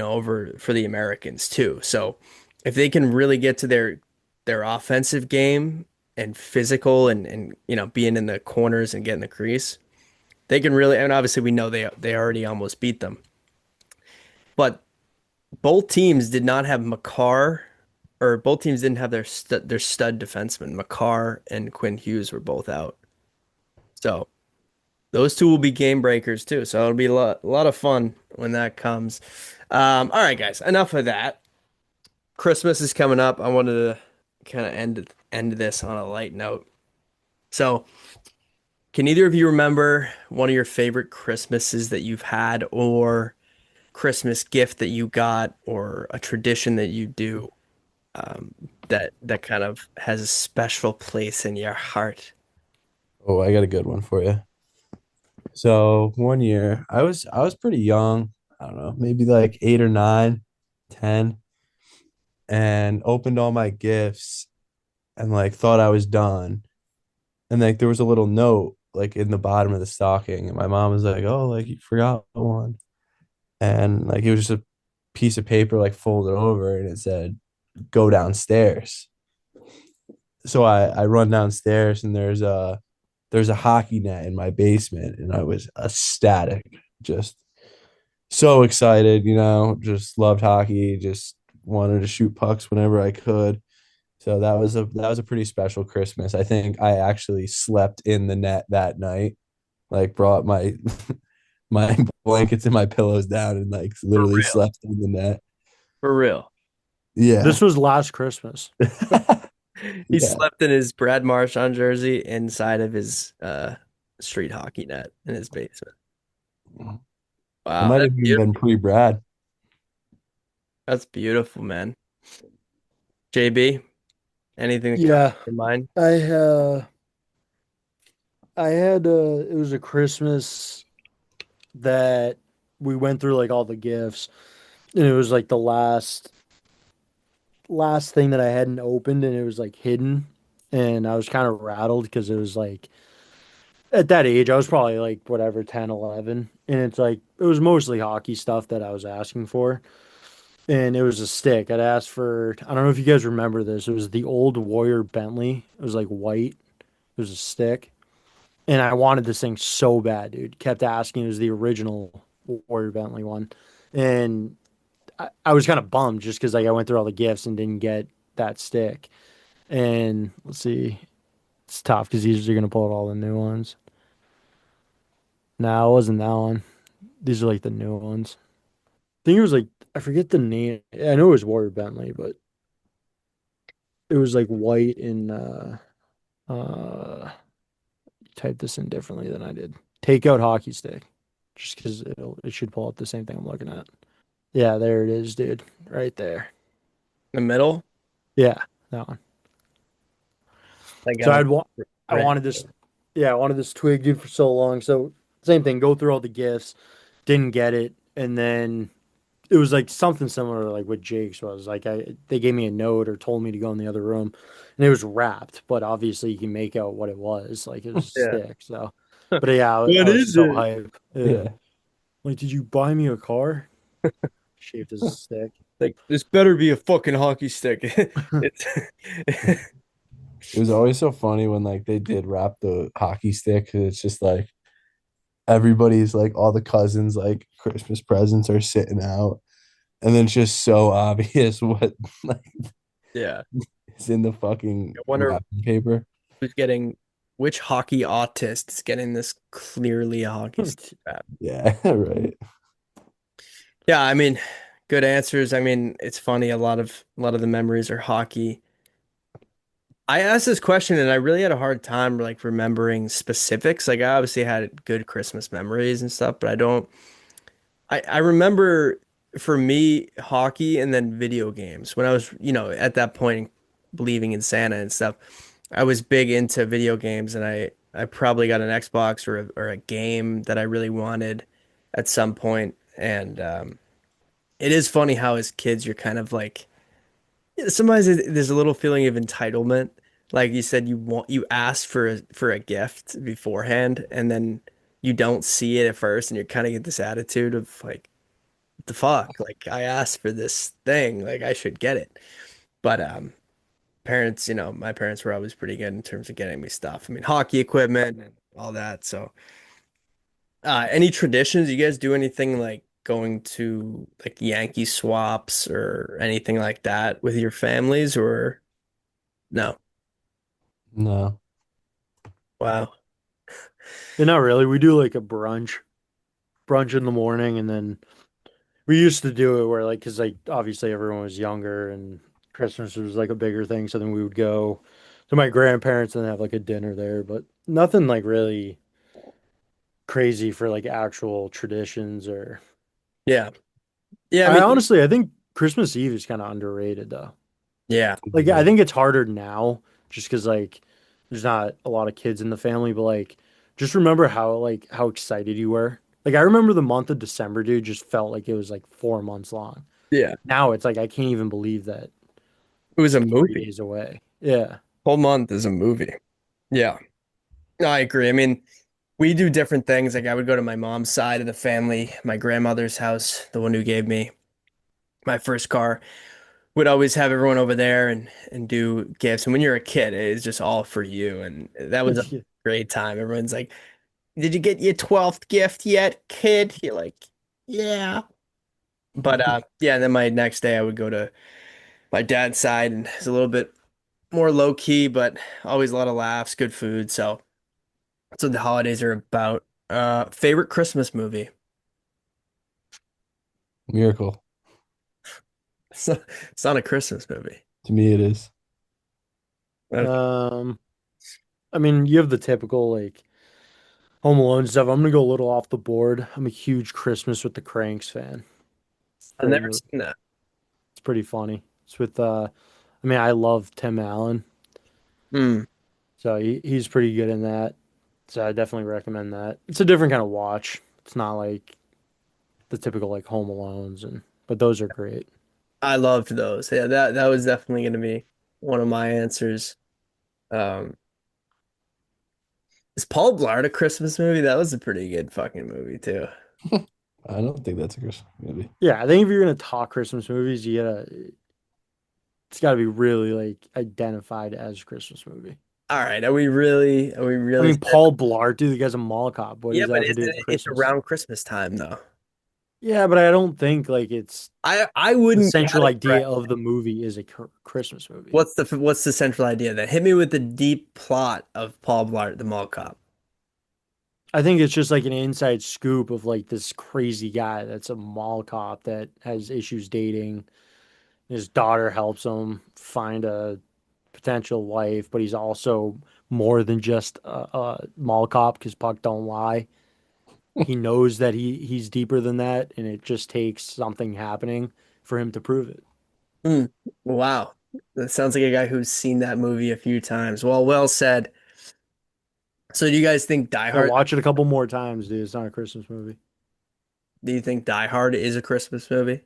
Speaker 1: over for the Americans too. So if they can really get to their offensive game and physical and being in the corners and getting the crease, they can really. And obviously we know they already almost beat them, but both teams did not have McCarr, or both teams didn't have their stud defensemen. McCarr and Quinn Hughes were both out. So those two will be game breakers too. So it'll be a lot of fun when that comes. All right, guys, enough of that. Christmas is coming up. I wanted to kind of end this on a light note. So, can either of you remember one of your favorite Christmases that you've had, or Christmas gift that you got, or a tradition that you do that kind of has a special place in your heart?
Speaker 2: Oh, I got a good one for you. So one year I was pretty young. I don't know, maybe like 8 or 9, 10, and opened all my gifts and like thought I was done. And like there was a little note like in the bottom of the stocking, and my mom was like, "Oh, like you forgot one." And like it was just a piece of paper like folded over, and it said, "Go downstairs." So I run downstairs, and there's a hockey net in my basement, and I was ecstatic, just so excited, just loved hockey, just wanted to shoot pucks whenever I could. So that was a pretty special Christmas. I think I actually slept in the net that night, like brought my my blankets and my pillows down and like
Speaker 1: For
Speaker 2: literally
Speaker 1: real.
Speaker 2: slept in the net.
Speaker 1: For real.
Speaker 2: Yeah.
Speaker 3: This was last Christmas.
Speaker 1: He
Speaker 2: Yeah.
Speaker 1: slept in his Brad Marchand jersey inside of his street hockey net in his basement.
Speaker 2: It
Speaker 1: Wow,
Speaker 2: might
Speaker 1: that's
Speaker 2: have even been
Speaker 1: beautiful.
Speaker 2: pre-Brad.
Speaker 1: That's beautiful, man. JB, anything that comes
Speaker 3: Yeah,
Speaker 1: to your mind?
Speaker 3: I I had it was a Christmas that we went through like all the gifts, and it was like the last thing that I hadn't opened, and it was like hidden, and I was kind of rattled because it was like at that age I was probably like whatever 10, 11, and it's like it was mostly hockey stuff that I was asking for. And it was a stick. I'd asked for, I don't know if you guys remember this. It was the old Warrior Bentley. It was like white. It was a stick. And I wanted this thing so bad, dude. Kept asking. It was the original Warrior Bentley one. And I was kind of bummed just because like I went through all the gifts and didn't get that stick. And let's see. It's tough because these are gonna pull out all the new ones. No, it wasn't that one. These are like the new ones. I think it was like I forget the name. I know it was Warrior Bentley, but it was like white and type this in differently than I did. Takeout hockey stick. Just because it should pull up the same thing I'm looking at. Yeah, there it is, dude. Right there.
Speaker 1: The middle?
Speaker 3: Yeah, that one.
Speaker 1: Like
Speaker 3: So
Speaker 1: on
Speaker 3: I
Speaker 1: right.
Speaker 3: wanted this, yeah, I wanted this twig, dude, for so long. So same thing, go through all the gifts, didn't get it, and then it was like something similar to like what Jake's was. Like they gave me a note or told me to go in the other room, and it was wrapped, but obviously you can make out what it was. Like it was a
Speaker 1: Yeah.
Speaker 3: stick. So, but yeah, I
Speaker 1: What
Speaker 3: was
Speaker 1: is
Speaker 3: so
Speaker 1: it?
Speaker 3: hyped. Yeah.
Speaker 2: Yeah.
Speaker 3: Like, did you buy me a car? Shaped as a stick.
Speaker 1: Like this better be a fucking hockey stick. It's
Speaker 2: It was always so funny when like they did wrap the hockey stick. 'Cause it's just like everybody's like all the cousins like Christmas presents are sitting out, and then it's just so obvious what like
Speaker 1: yeah.
Speaker 2: is in the fucking
Speaker 1: I wonder
Speaker 2: wrapping paper.
Speaker 1: who's getting which hockey autist is getting this clearly a hockey stick wrap.
Speaker 2: Yeah, right.
Speaker 1: Yeah, I mean, good answers. I mean, it's funny. A lot of the memories are hockey. I asked this question and I really had a hard time like remembering specifics. Like I obviously had good Christmas memories and stuff, but I don't. I remember for me hockey and then video games when I was at that point believing in Santa and stuff. I was big into video games and I probably got an Xbox or a game that I really wanted at some point. And it is funny how as kids you're kind of like sometimes there's a little feeling of entitlement. Like you said, you asked for a gift beforehand, and then you don't see it at first, and you kind of get this attitude of like, what the fuck? Like I asked for this thing, like I should get it. But parents, my parents were always pretty good in terms of getting me stuff. I mean, hockey equipment and all that. So, any traditions? You guys do anything like going to like Yankee swaps or anything like that with your families, or no?
Speaker 2: No.
Speaker 1: Wow.
Speaker 3: And not really. We do like a brunch in the morning, and then We used to do it where like, because like obviously everyone was younger and Christmas was like a bigger thing. So then we would go to my grandparents and have like a dinner there, but nothing like really crazy for like actual traditions or.
Speaker 1: Yeah. Yeah, I
Speaker 3: I
Speaker 1: mean,
Speaker 3: honestly, I think Christmas Eve is kind of underrated though.
Speaker 1: yeah.
Speaker 3: Like, I think it's harder now just because like there's not a lot of kids in the family, but like just remember how excited you were. Like I remember the month of December, dude, just felt like it was like 4 months long.
Speaker 1: Yeah.
Speaker 3: Now it's like I can't even believe that
Speaker 1: It was
Speaker 3: it's
Speaker 1: a
Speaker 3: like three
Speaker 1: movie.
Speaker 3: days away. Yeah.
Speaker 1: Whole month is a movie. Yeah. No, I agree. I mean, we do different things. Like I would go to my mom's side of the family, my grandmother's house, the one who gave me my first car. Would always have everyone over there and do gifts. And when you're a kid, it's just all for you. And that was a great time. Everyone's like, "Did you get your 12th gift yet, kid?" You're like, "Yeah." But yeah, and then my next day I would go to my dad's side and it's a little bit more low key, but always a lot of laughs, good food. So that's what the holidays are about. Favorite Christmas movie?
Speaker 2: Miracle.
Speaker 1: It's not, it's not a Christmas movie.
Speaker 2: To me, it is.
Speaker 1: Okay.
Speaker 3: Um, I mean, you have the typical like Home Alone stuff. I'm gonna go a little off the board. I'm a huge Christmas with the Cranks fan.
Speaker 1: I've
Speaker 3: Great
Speaker 1: never
Speaker 3: movie.
Speaker 1: seen that.
Speaker 3: It's pretty funny. It's with I mean, I love Tim Allen,
Speaker 1: Hmm.
Speaker 3: so he's pretty good in that. So I definitely recommend that. It's a different kind of watch. It's not like the typical like Home Alones and but those are great.
Speaker 1: I loved those. Yeah, that was definitely going to be one of my answers. Um, is Paul Blart a Christmas movie? That was a pretty good fucking movie too.
Speaker 2: I don't think that's a Christmas movie.
Speaker 3: Yeah, I think if you're gonna talk Christmas movies, it's gotta be really like identified as a Christmas movie.
Speaker 1: All right, are we really? Are we
Speaker 3: I
Speaker 1: really?
Speaker 3: mean, Paul Blart, dude, the guy's a mall cop. What
Speaker 1: Yeah,
Speaker 3: does that
Speaker 1: but
Speaker 3: have to do
Speaker 1: isn't
Speaker 3: with
Speaker 1: it? It's
Speaker 3: Christmas?
Speaker 1: around Christmas time though.
Speaker 3: Yeah, but I don't think like it's
Speaker 1: I
Speaker 3: the
Speaker 1: wouldn't
Speaker 3: central
Speaker 1: categorize.
Speaker 3: idea of the movie is a Christmas movie.
Speaker 1: What's the central idea then? Hit me with the deep plot of Paul Blart, the mall cop.
Speaker 3: I think it's just like an inside scoop of like this crazy guy that's a mall cop that has issues dating. His daughter helps him find a potential wife, but he's also more than just a mall cop because Puck don't lie. He knows that he's deeper than that, and it just takes something happening for him to prove it.
Speaker 1: Hmm. Wow, that sounds like a guy who's seen that movie a few times. Well said. So, do you guys think Die
Speaker 3: Yeah,
Speaker 1: Hard?
Speaker 3: watch it a couple more times, dude. It's not a Christmas movie.
Speaker 1: Do you think Die Hard is a Christmas movie?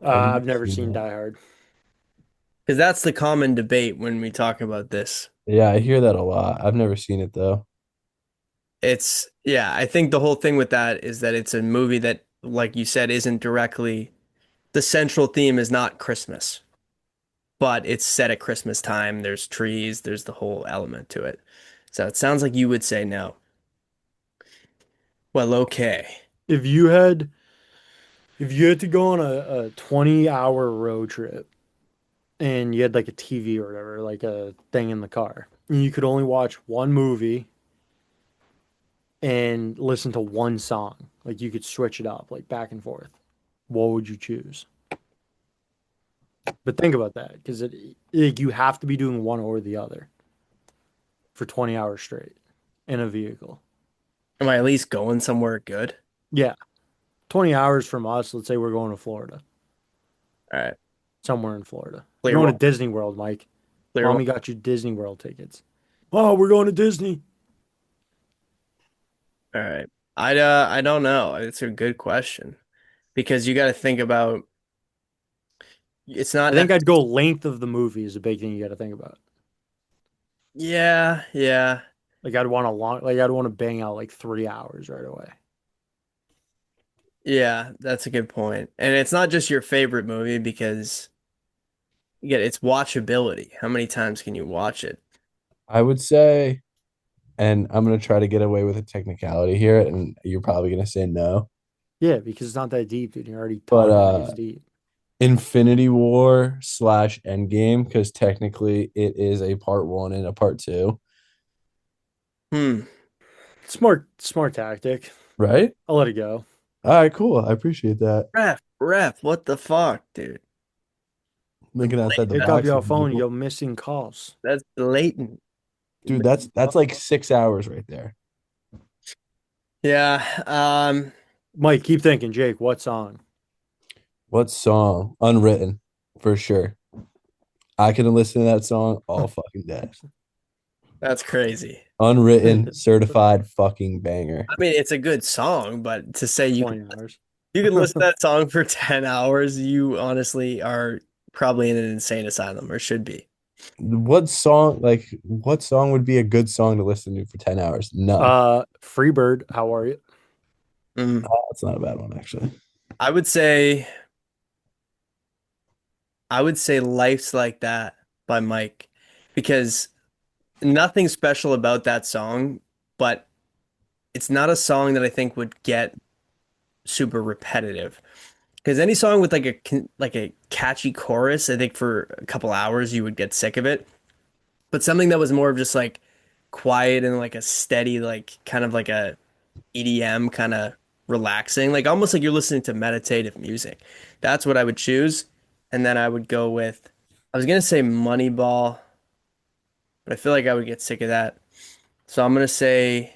Speaker 2: I've never
Speaker 3: I've never
Speaker 2: seen
Speaker 3: seen
Speaker 2: that.
Speaker 3: Die Hard.
Speaker 1: Because that's the common debate when we talk about this.
Speaker 2: Yeah, I hear that a lot. I've never seen it though.
Speaker 1: Yeah, I think the whole thing with that is that it's a movie that, like you said, isn't directly, the central theme is not Christmas, but it's set at Christmas time. There's trees, there's the whole element to it. So it sounds like you would say no. Well, okay.
Speaker 3: If you had if you had to go on a 20-hour road trip and you had like a TV or whatever, like a thing in the car, and you could only watch one movie and listen to one song, like you could switch it up like back and forth, what would you choose? But think about that because like, you have to be doing one or the other for 20 hours straight in a vehicle.
Speaker 1: Am I at least going somewhere good?
Speaker 3: Yeah, 20 hours from us, let's say we're going to Florida,
Speaker 1: All right.
Speaker 3: somewhere in Florida. We're going to
Speaker 1: Clearwater.
Speaker 3: Disney World, Mike.
Speaker 1: Clearwater.
Speaker 3: Mommy got you Disney World tickets. Oh, we're going to Disney.
Speaker 1: All right. I don't know. It's a good question because you got to think about it's not
Speaker 3: I think I'd
Speaker 1: necessarily.
Speaker 3: go length of the movie is a big thing you got to think about.
Speaker 1: Yeah, yeah.
Speaker 3: Like I'd want a long, like I'd want to bang out like 3 hours right away.
Speaker 1: Yeah, that's a good point. And it's not just your favorite movie because yeah, it's watchability. How many times can you watch it?
Speaker 2: I would say, and I'm gonna try to get away with a technicality here, and you're probably gonna say no.
Speaker 3: Yeah, because it's not that deep, dude. You're already
Speaker 2: But
Speaker 3: talking like it's deep.
Speaker 2: Infinity War slash Endgame, because technically it is a part one and a part two,
Speaker 1: Hmm.
Speaker 3: Smart tactic.
Speaker 2: right?
Speaker 3: I'll let it go.
Speaker 2: All right, cool. I appreciate that.
Speaker 1: Ref, what the fuck, dude?
Speaker 2: Thinking outside the
Speaker 3: Pick up
Speaker 2: box
Speaker 3: your
Speaker 2: here,
Speaker 3: phone,
Speaker 2: Michael.
Speaker 3: you're missing calls.
Speaker 1: That's blatant.
Speaker 2: Dude, that's like 6 hours right there.
Speaker 1: Yeah.
Speaker 3: Mike, keep thinking, Jake, what song?
Speaker 2: What song? Unwritten, for sure. I could listen to that song all fucking day.
Speaker 1: That's crazy.
Speaker 2: Unwritten, certified fucking banger.
Speaker 1: I mean, it's a good song, but to say
Speaker 3: 20 hours.
Speaker 1: you can listen to that song for 10 hours, you honestly are probably in an insane asylum or should be.
Speaker 2: What song would be a good song to listen to for 10 hours? None.
Speaker 3: Freebird, how are you?
Speaker 1: Mm.
Speaker 2: That's not a bad one, actually.
Speaker 1: I would say I would say Life's Like That by Mike because nothing special about that song, but it's not a song that I think would get super repetitive. Because any song with like a catchy chorus, I think for a couple hours you would get sick of it. But something that was more of just like quiet and like a steady, like kind of like a EDM kind of relaxing, like almost like you're listening to meditative music. That's what I would choose. And then I would go with, I was gonna say Moneyball, but I feel like I would get sick of that. So I'm gonna say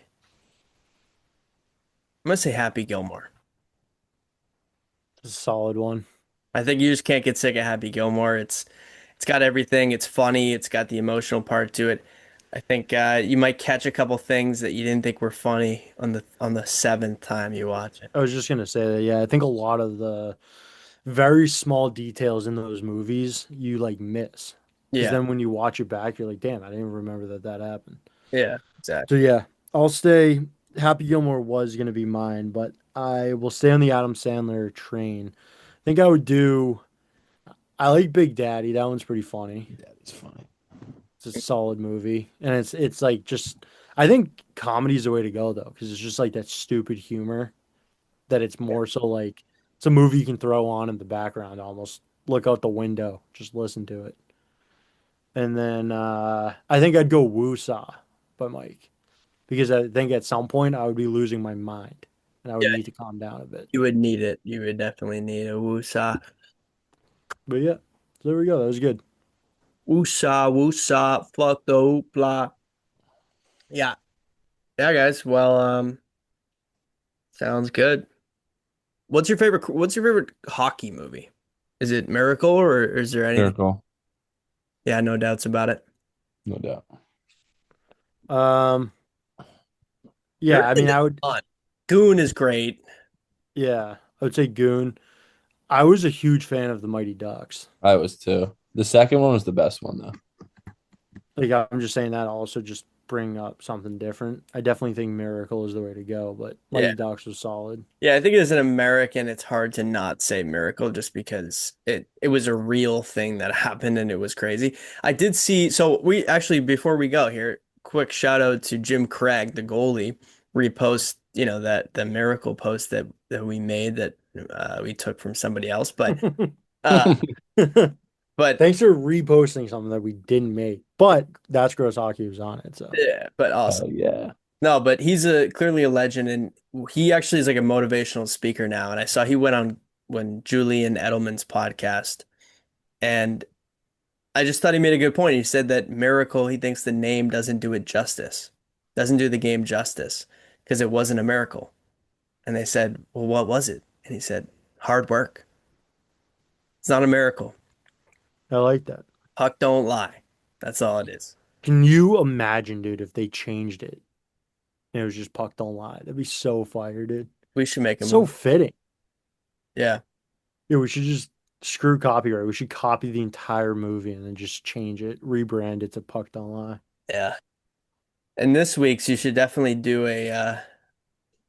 Speaker 1: Happy Gilmore.
Speaker 3: It's a solid one.
Speaker 1: I think you just can't get sick of Happy Gilmore. It's got everything. It's funny. It's got the emotional part to it. I think you might catch a couple things that you didn't think were funny on the seventh time you watch it.
Speaker 3: I was just gonna say that, yeah, I think a lot of the very small details in those movies you like miss. Because
Speaker 1: Yeah,
Speaker 3: then when you watch it back, you're like, damn, I didn't even remember that that happened.
Speaker 1: yeah,
Speaker 3: So
Speaker 1: exactly.
Speaker 3: yeah, I'll stay. Happy Gilmore was gonna be mine, but I will stay on the Adam Sandler train. I think I would do. I like Big Daddy. That one's pretty funny.
Speaker 2: That is funny.
Speaker 3: It's a solid movie, and it's like just. I think comedy's the way to go though, because it's just like that stupid humor that it's more so like it's a movie you can throw on in the background, almost look out the window, just listen to it. And then I think I'd go Woosaw by Mike. Because I think at some point I would be losing my mind and I would
Speaker 1: Yeah,
Speaker 3: need to calm down a bit.
Speaker 1: you would need it. You would definitely need a woosah.
Speaker 3: But yeah, so there we go. That was good.
Speaker 1: Woosah, woosah, fuck the hoopla. Yeah. Yeah, guys. Well, sounds good. What's your favorite hockey movie? Is it Miracle or is there anything?
Speaker 2: Miracle,
Speaker 1: Yeah, no doubts about it.
Speaker 2: no doubt.
Speaker 3: Um,
Speaker 1: There
Speaker 3: yeah, I mean,
Speaker 1: isn't
Speaker 3: I would,
Speaker 1: a ton. Goon is great.
Speaker 3: yeah, I would say Goon. I was a huge fan of the Mighty Ducks.
Speaker 2: I was too. The second one was the best one though.
Speaker 3: Like, I'm just saying that also just bring up something different. I definitely think Miracle is the way to go, but
Speaker 1: Yeah.
Speaker 3: Mighty Ducks was solid.
Speaker 1: Yeah, I think as an American, it's hard to not say Miracle just because it was a real thing that happened and it was crazy. I did see, so we actually before we go here, quick shout out to Jim Craig, the goalie, repost, that the Miracle post that we made that we took from somebody else, uh but
Speaker 3: Thanks for reposting something that we didn't make, but That's Gross Hockey was on it, so.
Speaker 1: yeah, but awesome.
Speaker 2: Oh yeah.
Speaker 1: No, but he's a clearly a legend, and he actually is like a motivational speaker now. And I saw he went on when Julian Edelman's podcast, and I just thought he made a good point. He said that Miracle, he thinks the name doesn't do it justice, doesn't do the game justice, because it wasn't a miracle. And they said, "Well, what was it?" And he said, "Hard work. It's not a miracle.
Speaker 3: I like that.
Speaker 1: Puck don't lie. That's all it is."
Speaker 3: Can you imagine, dude, if they changed it and it was just Puck Don't Lie? That'd be so fire, dude.
Speaker 1: We should make a
Speaker 3: So
Speaker 1: movie.
Speaker 3: fitting.
Speaker 1: Yeah,
Speaker 3: Yeah, we should just screw copyright. We should copy the entire movie and then just change it, rebrand it to Puck Don't Lie.
Speaker 1: yeah. And this week's, you should definitely do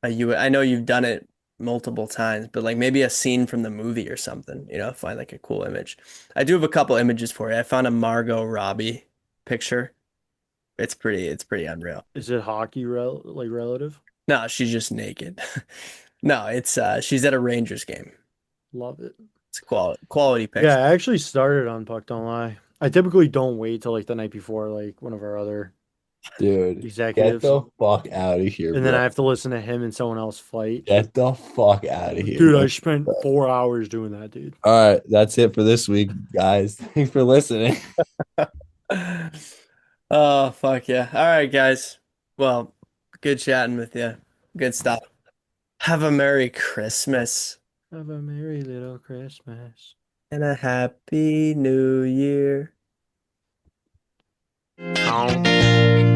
Speaker 1: I know you've done it multiple times, but like maybe a scene from the movie or something, find like a cool image. I do have a couple images for you. I found a Margot Robbie picture. It's pretty unreal.
Speaker 3: Is it hockey like relative?
Speaker 1: No, she's just naked. No, it's she's at a Rangers game.
Speaker 3: Love it.
Speaker 1: It's a quality
Speaker 3: Yeah,
Speaker 1: picture.
Speaker 3: I actually started on Puck Don't Lie. I typically don't wait till like the night before, like one of our other
Speaker 2: Dude, get
Speaker 3: executives.
Speaker 2: the fuck out of here,
Speaker 3: And then
Speaker 2: bro.
Speaker 3: I have to listen to him and someone else fight.
Speaker 2: Get the fuck out of here,
Speaker 3: Dude, I
Speaker 2: bro.
Speaker 3: spent 4 hours doing that, dude.
Speaker 2: All right, that's it for this week, guys. Thanks for listening.
Speaker 1: Oh, fuck yeah. All right, guys. Well, good chatting with you. Good stuff. Have a Merry Christmas
Speaker 3: Have a merry little Christmas.
Speaker 1: and a Happy New Year.
Speaker 3: Oh.